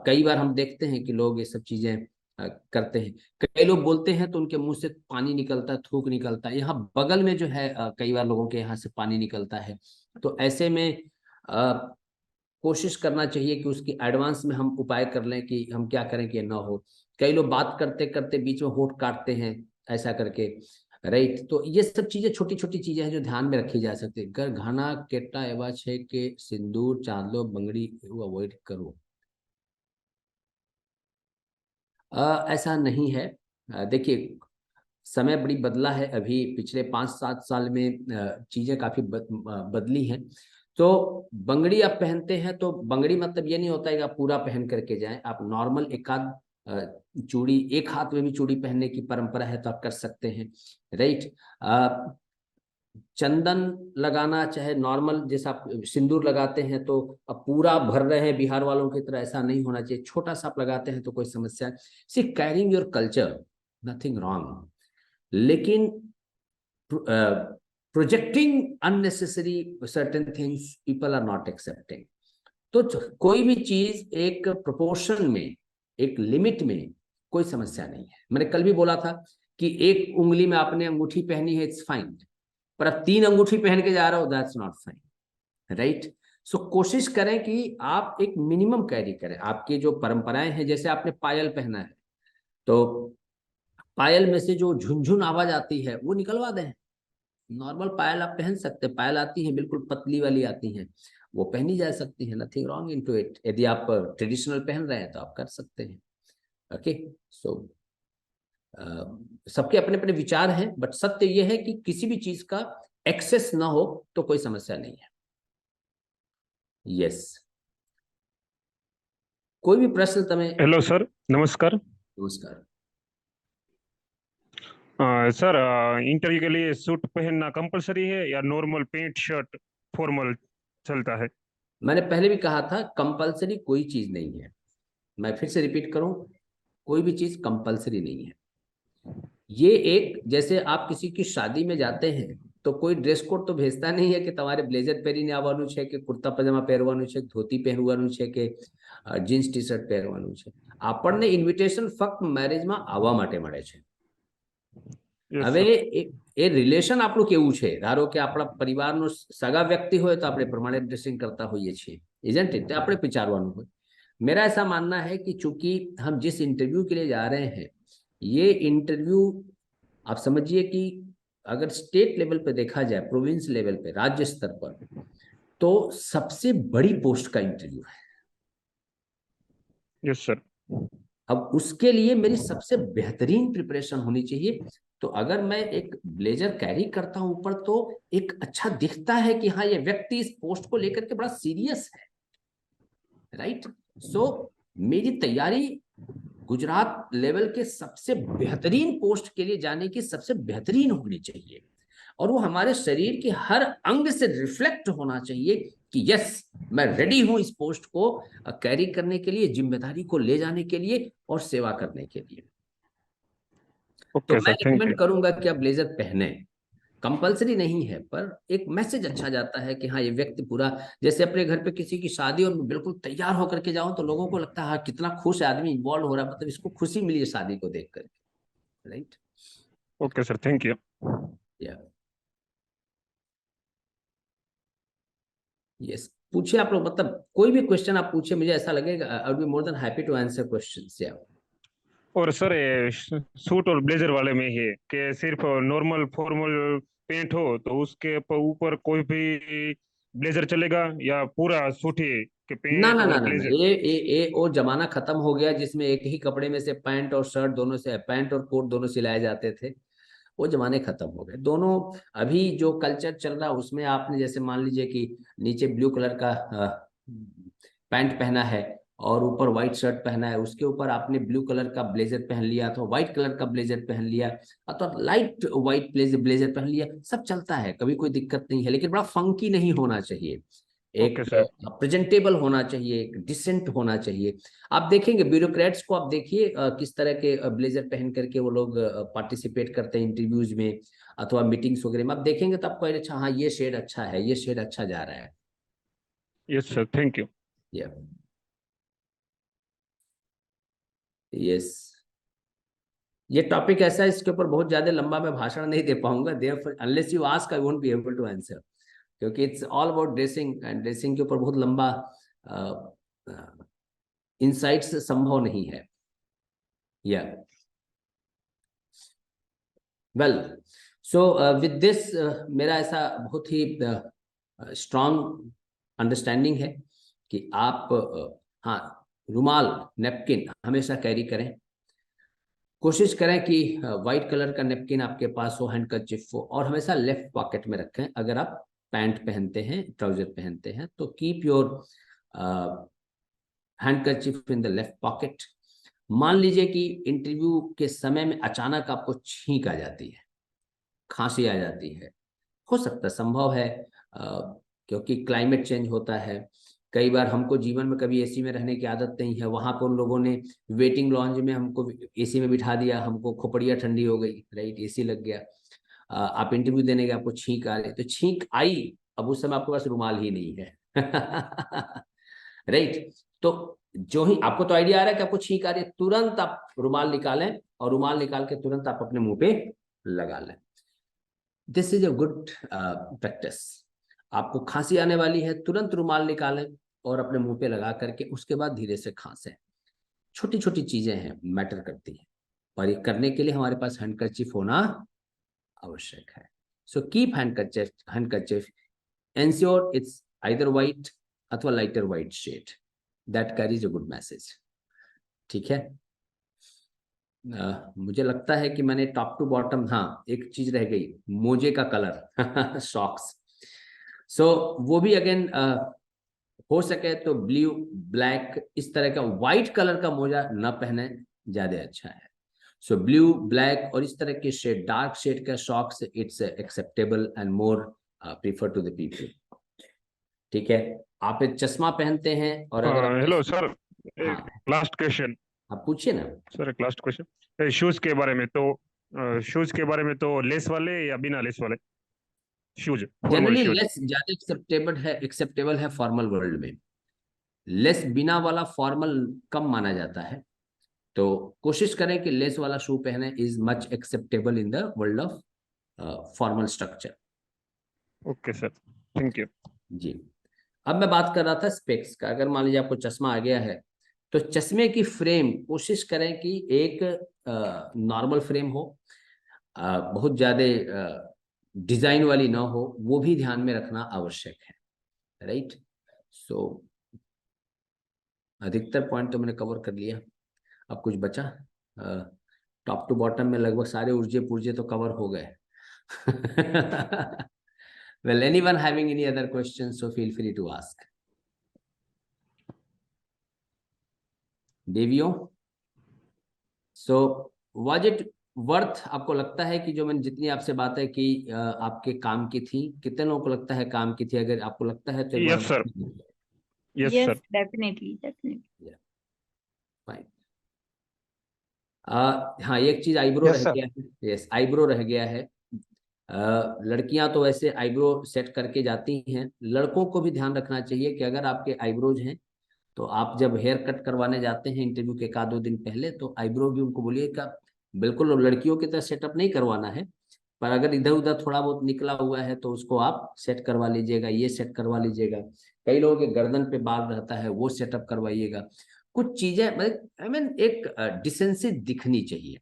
कई बार हम देखते हैं कि लोग ये सब चीजें करते हैं। कई लोग बोलते हैं तो उनके मुंह से पानी निकलता है, थूक निकलता है। यहाँ बगल में जो है कई बार लोगों के यहाँ से पानी निकलता है। तो ऐसे में कोशिश करना चाहिए कि उसकी एडवांस में हम उपाय कर लें कि हम क्या करें कि ना हो। कई लोग बात करते करते बीच में होठ काटते हैं ऐसा करके, राइट। तो ये सब चीजें छोटी छोटी चीजें हैं जो ध्यान में रखी जा सकती है। घर घाना केटा एवा छे के सिंदूर चांदलो बंगड़ी अवॉइड करो, ऐसा नहीं है। देखिए, समय बड़ी बदला है। अभी पिछले 5-7 साल में चीजें काफी बदली हैं। तो बंगड़ी आप पहनते हैं तो बंगड़ी मतलब ये नहीं होता है कि आप पूरा पहन करके जाएं। आप नॉर्मल एक आध चूड़ी, एक हाथ में भी चूड़ी पहनने की परंपरा है तो आप कर सकते हैं, राइट। चंदन लगाना, चाहे नॉर्मल जैसा आप सिंदूर लगाते हैं तो अब पूरा भर रहे हैं बिहार वालों की तरह, ऐसा नहीं होना चाहिए। छोटा सा आप लगाते हैं तो कोई समस्या है। See carrying your culture, nothing wrong, लेकिन projecting unnecessary certain things people are not accepting. तो कोई भी चीज एक प्रोपोर्शन में, एक लिमिट में, कोई समस्या नहीं है। मैंने कल भी बोला था कि एक उंगली में आपने अंगूठी पहनी है, इट्स फाइन, पर आप 3 अंगूठी पहन के जा रहे हो, दैट्स नॉट फाइन, राइट। सो कोशिश करें कि आप एक मिनिमम कैरी करें। आपकी जो परंपराएं हैं, जैसे आपने पायल पहना है तो पायल में से जो झुनझुन आवाज आती है वो निकलवा दें। नॉर्मल पायल आप पहन सकते हैं, पायल आती है बिल्कुल पतली वाली आती है, वो पहनी जा सकती है, नथिंग रॉन्ग इनटू इट। यदि आप ट्रेडिशनल पहन रहे हैं तो आप कर सकते हैं। ओके, सो सबके अपने अपने विचार हैं, बट सत्य यह है कि किसी भी चीज का एक्सेस ना हो तो कोई समस्या नहीं है। यस, कोई भी प्रश्न तमें। हेलो सर, नमस्कार। नमस्कार। सर, इंटरव्यू के लिए सूट पहनना कंपलसरी है या नॉर्मल पैंट शर्ट फॉर्मल चलता है? मैंने पहले भी कहा था कंपलसरी कोई चीज नहीं है, मैं फिर से रिपीट करूं, कोई भी चीज कंपलसरी नहीं है। ये एक, जैसे आप किसी की शादी में जाते हैं तो कोई ड्रेस कोड तो भेजता नहीं है कि તમારે બ્લેઝર પહેરીને આવવાનું છે કે કુર્તા પજામા પહેરવાનું છે, ધોતી પહેરવાનું છે કે જીન્સ ટી શર્ટ પહેરવાનું છે। આપણને ઇન્વિટેશન ફક્ત મેરેજમાં આવવા માટે મળે છે। Yes, હવે sir. એ રિલેશન આપણું કેવું છે, ધારો કે આપણા પરિવારનો સગા વ્યક્તિ હોય તો આપણે પ્રમાણે ડ્રેસિંગ કરતા હોઈએ છીએ, ઇઝન્ટ ઇટ? આપણે વિચારવાનું હોય। मेरा ऐसा मानना है कि चूंकि हम जिस इंटरव्यू के लिए जा रहे हैं, ये इंटरव्यू आप समझिए कि अगर स्टेट लेवल पे देखा जाए, प्रोविंस लेवल पे, राज्य स्तर पर, तो सबसे बड़ी पोस्ट का इंटरव्यू है। Yes, sir. अब उसके लिए मेरी सबसे बेहतरीन प्रिपरेशन होनी चाहिए। तो अगर मैं एक ब्लेजर कैरी करता हूं ऊपर तो एक अच्छा दिखता है कि हाँ ये व्यक्ति इस पोस्ट को लेकर के बड़ा सीरियस है, राइट? सो मेरी तैयारी गुजरात लेवल के सबसे बेहतरीन पोस्ट के लिए जाने की सबसे बेहतरीन होनी चाहिए, और वो हमारे शरीर के हर अंग से रिफ्लेक्ट होना चाहिए कि यस मैं रेडी हूं इस पोस्ट को कैरी करने के लिए, जिम्मेदारी को ले जाने के लिए और सेवा करने के लिए। तो Okay, मैं sir. Thank recommend you. करूंगा कि आप ब्लेजर पहने, कंपलसरी नहीं है, पर एक मैसेज अच्छा जाता है कि हाँ ये व्यक्ति पूरा, जैसे अपने घर पे किसी की शादी और बिल्कुल तैयार होकर के जाऊं तो लोगों को लगता है हाँ कितना खुश आदमी इन्वॉल्व हो रहा है, मतलब इसको खुशी मिली है शादी को देख करके, right? Okay, sir. Thank you. या यस, पूछिए आप लोग, मतलब कोई भी क्वेश्चन आप पूछिए, मुझे ऐसा लगेगा I will be more than happy to answer questions. या और सर, ये सूट और ब्लेजर वाले में है कि सिर्फ नॉर्मल फॉर्मल पैंट हो तो उसके ऊपर कोई भी ब्लेजर चलेगा या पूरा सूट ही के ना पैंट ना ना और ना ना, ब्लेजर? ये वो जमाना खत्म हो गया जिसमें एक ही कपड़े में से पैंट और शर्ट दोनों से, पैंट और कोट दोनों सिलाए जाते थे, वो जमाने खत्म हो गए। दोनों अभी जो कल्चर चल रहा है उसमें आपने जैसे मान लीजिए कि नीचे ब्लू कलर का पैंट पहना है और ऊपर व्हाइट शर्ट पहना है, उसके ऊपर आपने ब्लू कलर का ब्लेजर पहन लिया, तो व्हाइट कलर का ब्लेजर पहन लिया, अथवा लाइट व्हाइट ब्लेजर पहन लिया, सब चलता है, कभी कोई दिक्कत नहीं है, लेकिन बड़ा फंकी नहीं होना चाहिए, एक ओके सर। प्रेजेंटेबल होना चाहिए, एक डिसेंट होना चाहिए। आप देखेंगे ब्यूरोक्रेट्स को, आप देखिए किस तरह के ब्लेजर पहन करके वो लोग पार्टिसिपेट करते हैं इंटरव्यूज में अथवा मीटिंग्स वगैरह में, आप देखेंगे तो आपको अच्छा हाँ ये शेड अच्छा है, ये शेड अच्छा जा रहा है। Yes sir, thank you. Yes, ये टॉपिक ऐसा है, इसके ऊपर बहुत ज्यादा लंबा मैं भाषण नहीं दे पाऊंगा, therefore unless you ask I won't be able to answer, क्योंकि it's all about dressing, and dressing के ऊपर बहुत लंबा इंसाइट्स संभव नहीं है। या वेल, सो विद दिस मेरा ऐसा बहुत ही स्ट्रॉन्ग अंडरस्टैंडिंग है कि आप हाँ रुमाल, नेपकिन हमेशा कैरी करें, कोशिश करें कि वाइट कलर का नेपकिन आपके पास हो, हैंडकरचिफ हो, और हमेशा लेफ्ट पॉकेट में रखें। अगर आप पैंट पहनते हैं, ट्राउजर पहनते हैं, तो keep your handkerchief in the left pocket. मान लीजिए कि इंटरव्यू के समय में अचानक आपको छींक आ जाती है, खांसी आ जाती है, हो सकता है, संभव है, क्योंकि क्लाइमेट चेंज होता है। कई बार हमको जीवन में कभी एसी में रहने की आदत नहीं है, वहां पर उन लोगों ने वेटिंग लॉन्ज में हमको एसी में बिठा दिया, हमको खोपड़िया ठंडी हो गई, राइट, एसी लग गया, आप इंटरव्यू देने गए, आपको छींक आ रही, तो छींक आई, अब उस समय आपके पास रुमाल ही नहीं है राइट, तो जो ही आपको तो आइडिया आ रहा है कि आपको छींक आ रही है, तुरंत आप रुमाल निकालें और रुमाल निकाल के तुरंत आप अपने मुंह पे लगा लें। This is a good practice. आपको खांसी आने वाली है, तुरंत रुमाल निकालें और अपने मुंह पे लगा करके उसके बाद धीरे से खांसें। छोटी छोटी चीजें हैं, मैटर करती हैं। और ये करने के लिए हमारे पास हैंडकरचीफ होना आवश्यक है। So keep handkerchief, ensure it's either white अथवा lighter white shade, that carries a good message. ठीक है, मुझे लगता है कि मैंने टॉप टू बॉटम, हाँ एक चीज रह गई, मोजे का कलर सॉक्स। सो वो भी अगेन हो सके तो ब्लू ब्लैक इस तरह का, व्हाइट कलर का मोजा न पहने ज्यादा अच्छा है। सो ब्लू ब्लैक और इस तरह के शेड, डार्क शेड का socks, it's acceptable and more prefer to the people. ठीक है, आप एक चश्मा पहनते हैं और अगर आप हेलो सर, हाँ लास्ट क्वेश्चन आप पूछिए ना। सर, एक लास्ट क्वेश्चन शूज के बारे में। तो शूज के बारे में तो लेस वाले या बिना लेस वाले shoes, formal generally shoes? Less ज्यादा एक्सेप्टेबल है फॉर्मल वर्ल्ड में। लेस बिना वाला फॉर्मल कम माना जाता है, तो कोशिश करें कि लेस वाला शू पहने, is much acceptable in the world of formal structure. Okay sir, thank you. जी, अब मैं बात कर रहा था स्पेक्स का। अगर मान लीजिए आपको चश्मा आ गया है, तो चश्मे की फ्रेम कोशिश करें कि एक नॉर्मल फ्रेम हो, बहुत ज्यादा डिजाइन वाली ना हो, वो भी ध्यान में रखना आवश्यक है। राइट, सो अधिकतर पॉइंट तो मैंने कवर कर लिया। अब कुछ बचा, टॉप टू बॉटम में लगभग सारे ऊर्जे पुर्जे तो कवर हो गए। Well, anyone having any other questions, so feel free to ask. देवियों, so was it worth, आपको लगता है कि जो मैंने जितनी आपसे बातें की आपके काम की थी? कितने लोगों को लगता है काम की थी? अगर आपको लगता है तो एक yes sir, yes Yes, sir. definitely, definitely. Fine. हाँ, एक चीज आईब्रो Yes, रह sir. गया है। यस, आईब्रो रह गया है। लड़कियां तो वैसे आईब्रो सेट करके जाती हैं, लड़कों को भी ध्यान रखना चाहिए कि अगर आपके आईब्रोज हैं तो आप जब हेयर कट करवाने जाते हैं इंटरव्यू के 1-2 दिन पहले, तो आईब्रो भी उनको बोलिए का बिल्कुल लड़कियों की तरह सेटअप नहीं करवाना है, पर अगर इधर उधर थोड़ा बहुत निकला हुआ है तो उसको आप सेट करवा लीजिएगा, ये सेट करवा लीजिएगा। कई लोगों के गर्दन पे बाल रहता है, वो सेटअप करवाइएगा। कुछ चीजें मतलब आई मीन एक डिसेंसी दिखनी चाहिए।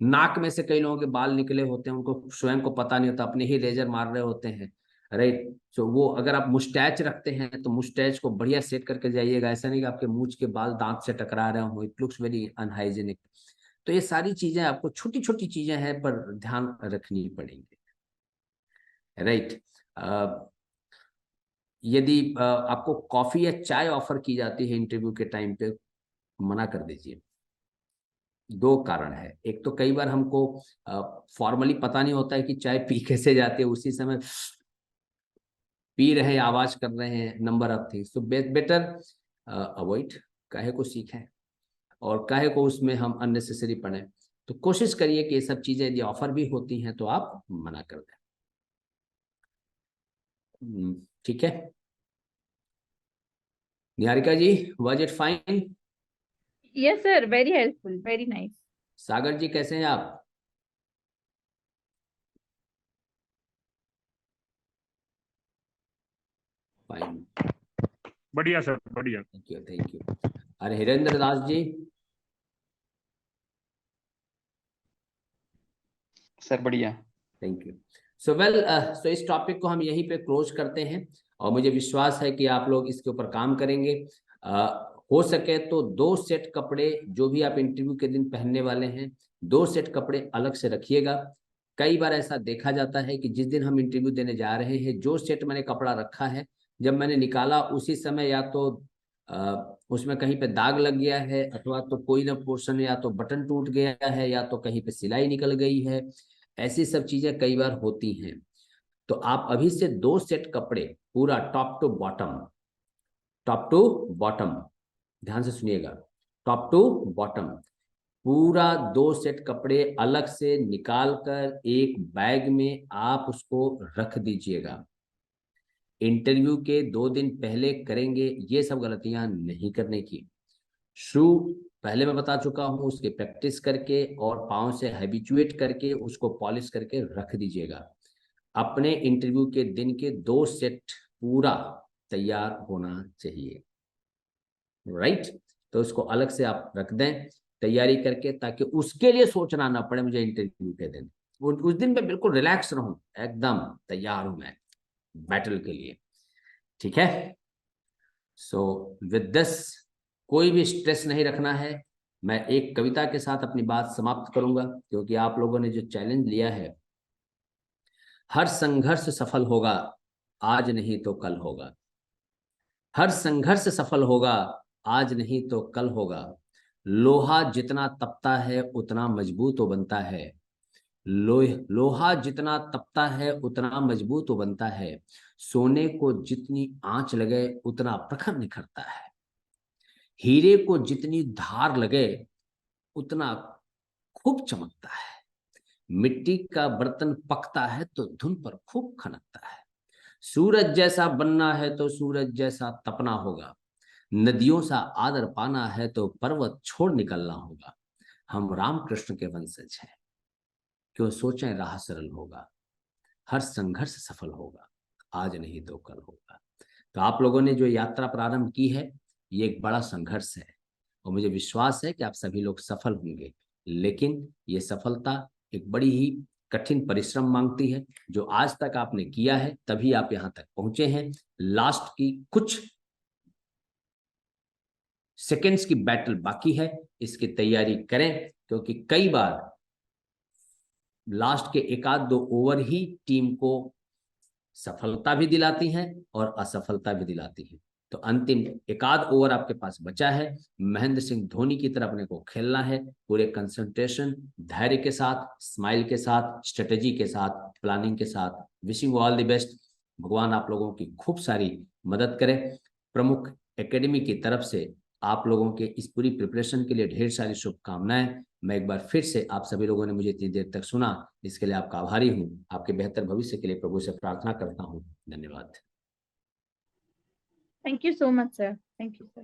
नाक में से कई लोगों के बाल निकले होते हैं, उनको स्वयं को पता नहीं होता, अपने ही लेजर मार रहे होते हैं। राइट, सो वो अगर आप मुस्टैच रखते हैं तो मुस्टैच को बढ़िया सेट करके जाइएगा। ऐसा नहीं कि आपके मूंछ के बाल दांत से टकरा रहे हो, इट लुक्स वेरी अनहाइजीनिक। तो ये सारी चीजें आपको, छोटी छोटी चीजें हैं पर ध्यान रखनी पड़ेंगी। राइट, यदि आपको कॉफी या चाय ऑफर की जाती है इंटरव्यू के टाइम पे, मना कर दीजिए। 2 कारण है, एक तो कई बार हमको फॉर्मली पता नहीं होता है कि चाय पी कैसे जाती है, उसी समय पी रहे हैं, आवाज कर रहे हैं, नंबर ऑफ थिंग्स। तो बेटर अवॉइड, काहे को सीखें और काहे को उसमें हम अननेसेसरी पड़े। तो कोशिश करिए कि ये सब चीजें यदि ऑफर भी होती हैं तो आप मना कर दें। ठीक है Niharika ji, was it fine? Yes, sir. Very helpful. Very nice. Sagar ji कैसे हैं आप? फाइन, बढ़िया सर, बढ़िया। Thank you, thank you. अरे हिरेंद्र दास जी? सर बढ़िया। Thank you. So well, so इस टॉपिक को हम यहीं पे क्लोज करते हैं और मुझे विश्वास है कि आप लोग इसके ऊपर काम करेंगे। हो सके तो 2 सेट कपड़े जो भी आप इंटरव्यू के दिन पहनने वाले हैं, 2 सेट कपड़े अलग से रखिएगा। कई बार ऐसा देखा जाता है कि जिस दिन हम इंटरव्यू देने जा रहे हैं, जो सेट मैंने कपड़ा रखा है, जब मैंने निकाला उसी समय या तो उसमें कहीं पे दाग लग गया है, अथवा तो कोई ना पोर्शन, या तो बटन टूट गया है, या तो कहीं पे सिलाई निकल गई है। ऐसी सब चीजें कई बार होती हैं। तो आप अभी से 2 सेट कपड़े पूरा टॉप टू बॉटम, ध्यान से सुनिएगा, टॉप टू बॉटम पूरा 2 सेट कपड़े अलग से निकाल कर एक बैग में आप उसको रख दीजिएगा। इंटरव्यू के 2 दिन पहले करेंगे, ये सब गलतियां नहीं करने की। शू पहले मैं बता चुका हूं, उसकी प्रैक्टिस करके और पाँव से हैबिचुएट करके उसको पॉलिश करके रख दीजिएगा। अपने इंटरव्यू के दिन के 2 सेट पूरा तैयार होना चाहिए। राइट, तो उसको अलग से आप रख दें। तैयारी करके, ताकि उसके लिए सोचना ना पड़े मुझे इंटरव्यू के दिन। उस दिन मैं बिल्कुल रिलैक्स रहूं, एकदम तैयार हूं मैं बैटल के लिए। ठीक है, सो विद दिस कोई भी स्ट्रेस नहीं रखना है। मैं एक कविता के साथ अपनी बात समाप्त करूंगा, क्योंकि आप लोगों ने जो चैलेंज लिया है, हर संघर्ष सफल होगा, आज नहीं तो कल होगा। हर संघर्ष सफल होगा, आज नहीं तो कल होगा। लोहा जितना तपता है उतना मजबूत हो बनता है। लोहा जितना तपता है उतना मजबूत हो बनता है। सोने को जितनी आंच लगे उतना प्रखर निखरता है। हीरे को जितनी धार लगे उतना खूब चमकता है। मिट्टी का बर्तन पकता है तो धुन पर खूब खनकता है। सूरज जैसा बनना है तो सूरज जैसा तपना होगा। नदियों सा आदर पाना है तो पर्वत छोड़ निकलना होगा। हम रामकृष्ण के वंशज हैं, क्यों सोचें राह सरल होगा। हर संघर्ष सफल होगा, आज नहीं तो कल होगा। तो आप लोगों ने जो यात्रा प्रारंभ की है, ये एक बड़ा संघर्ष है, और मुझे विश्वास है कि आप सभी लोग सफल होंगे। लेकिन ये सफलता एक बड़ी ही कठिन परिश्रम मांगती है, जो आज तक आपने किया है, तभी आप यहाँ तक पहुंचे हैं। लास्ट की कुछ सेकेंड्स की बैटल बाकी है, इसकी तैयारी करें, क्योंकि कई बार लास्ट के एक आध दो ओवर ही टीम को सफलता भी दिलाती हैं और असफलता भी दिलाती हैं। तो अंतिम एक आध ओवर आपके पास बचा है। महेंद्र सिंह धोनी की तरफ अपने को खेलना है, पूरे कंसंट्रेशन, धैर्य के साथ, स्माइल के साथ, स्ट्रेटेजी के साथ, प्लानिंग के साथ। Wishing all the best. भगवान आप लोगों की खूब सारी मदद करे। प्रमुख एकेडमी की तरफ से आप लोगों के इस पूरी प्रिपरेशन के लिए ढेर सारी शुभकामनाएं। मैं एक बार फिर से आप सभी लोगों ने मुझे इतनी देर तक सुना, इसके लिए आपका आभारी हूं। आपके बेहतर भविष्य के लिए प्रभु से प्रार्थना करता हूं। धन्यवाद। Thank you so much, sir. Thank you, sir.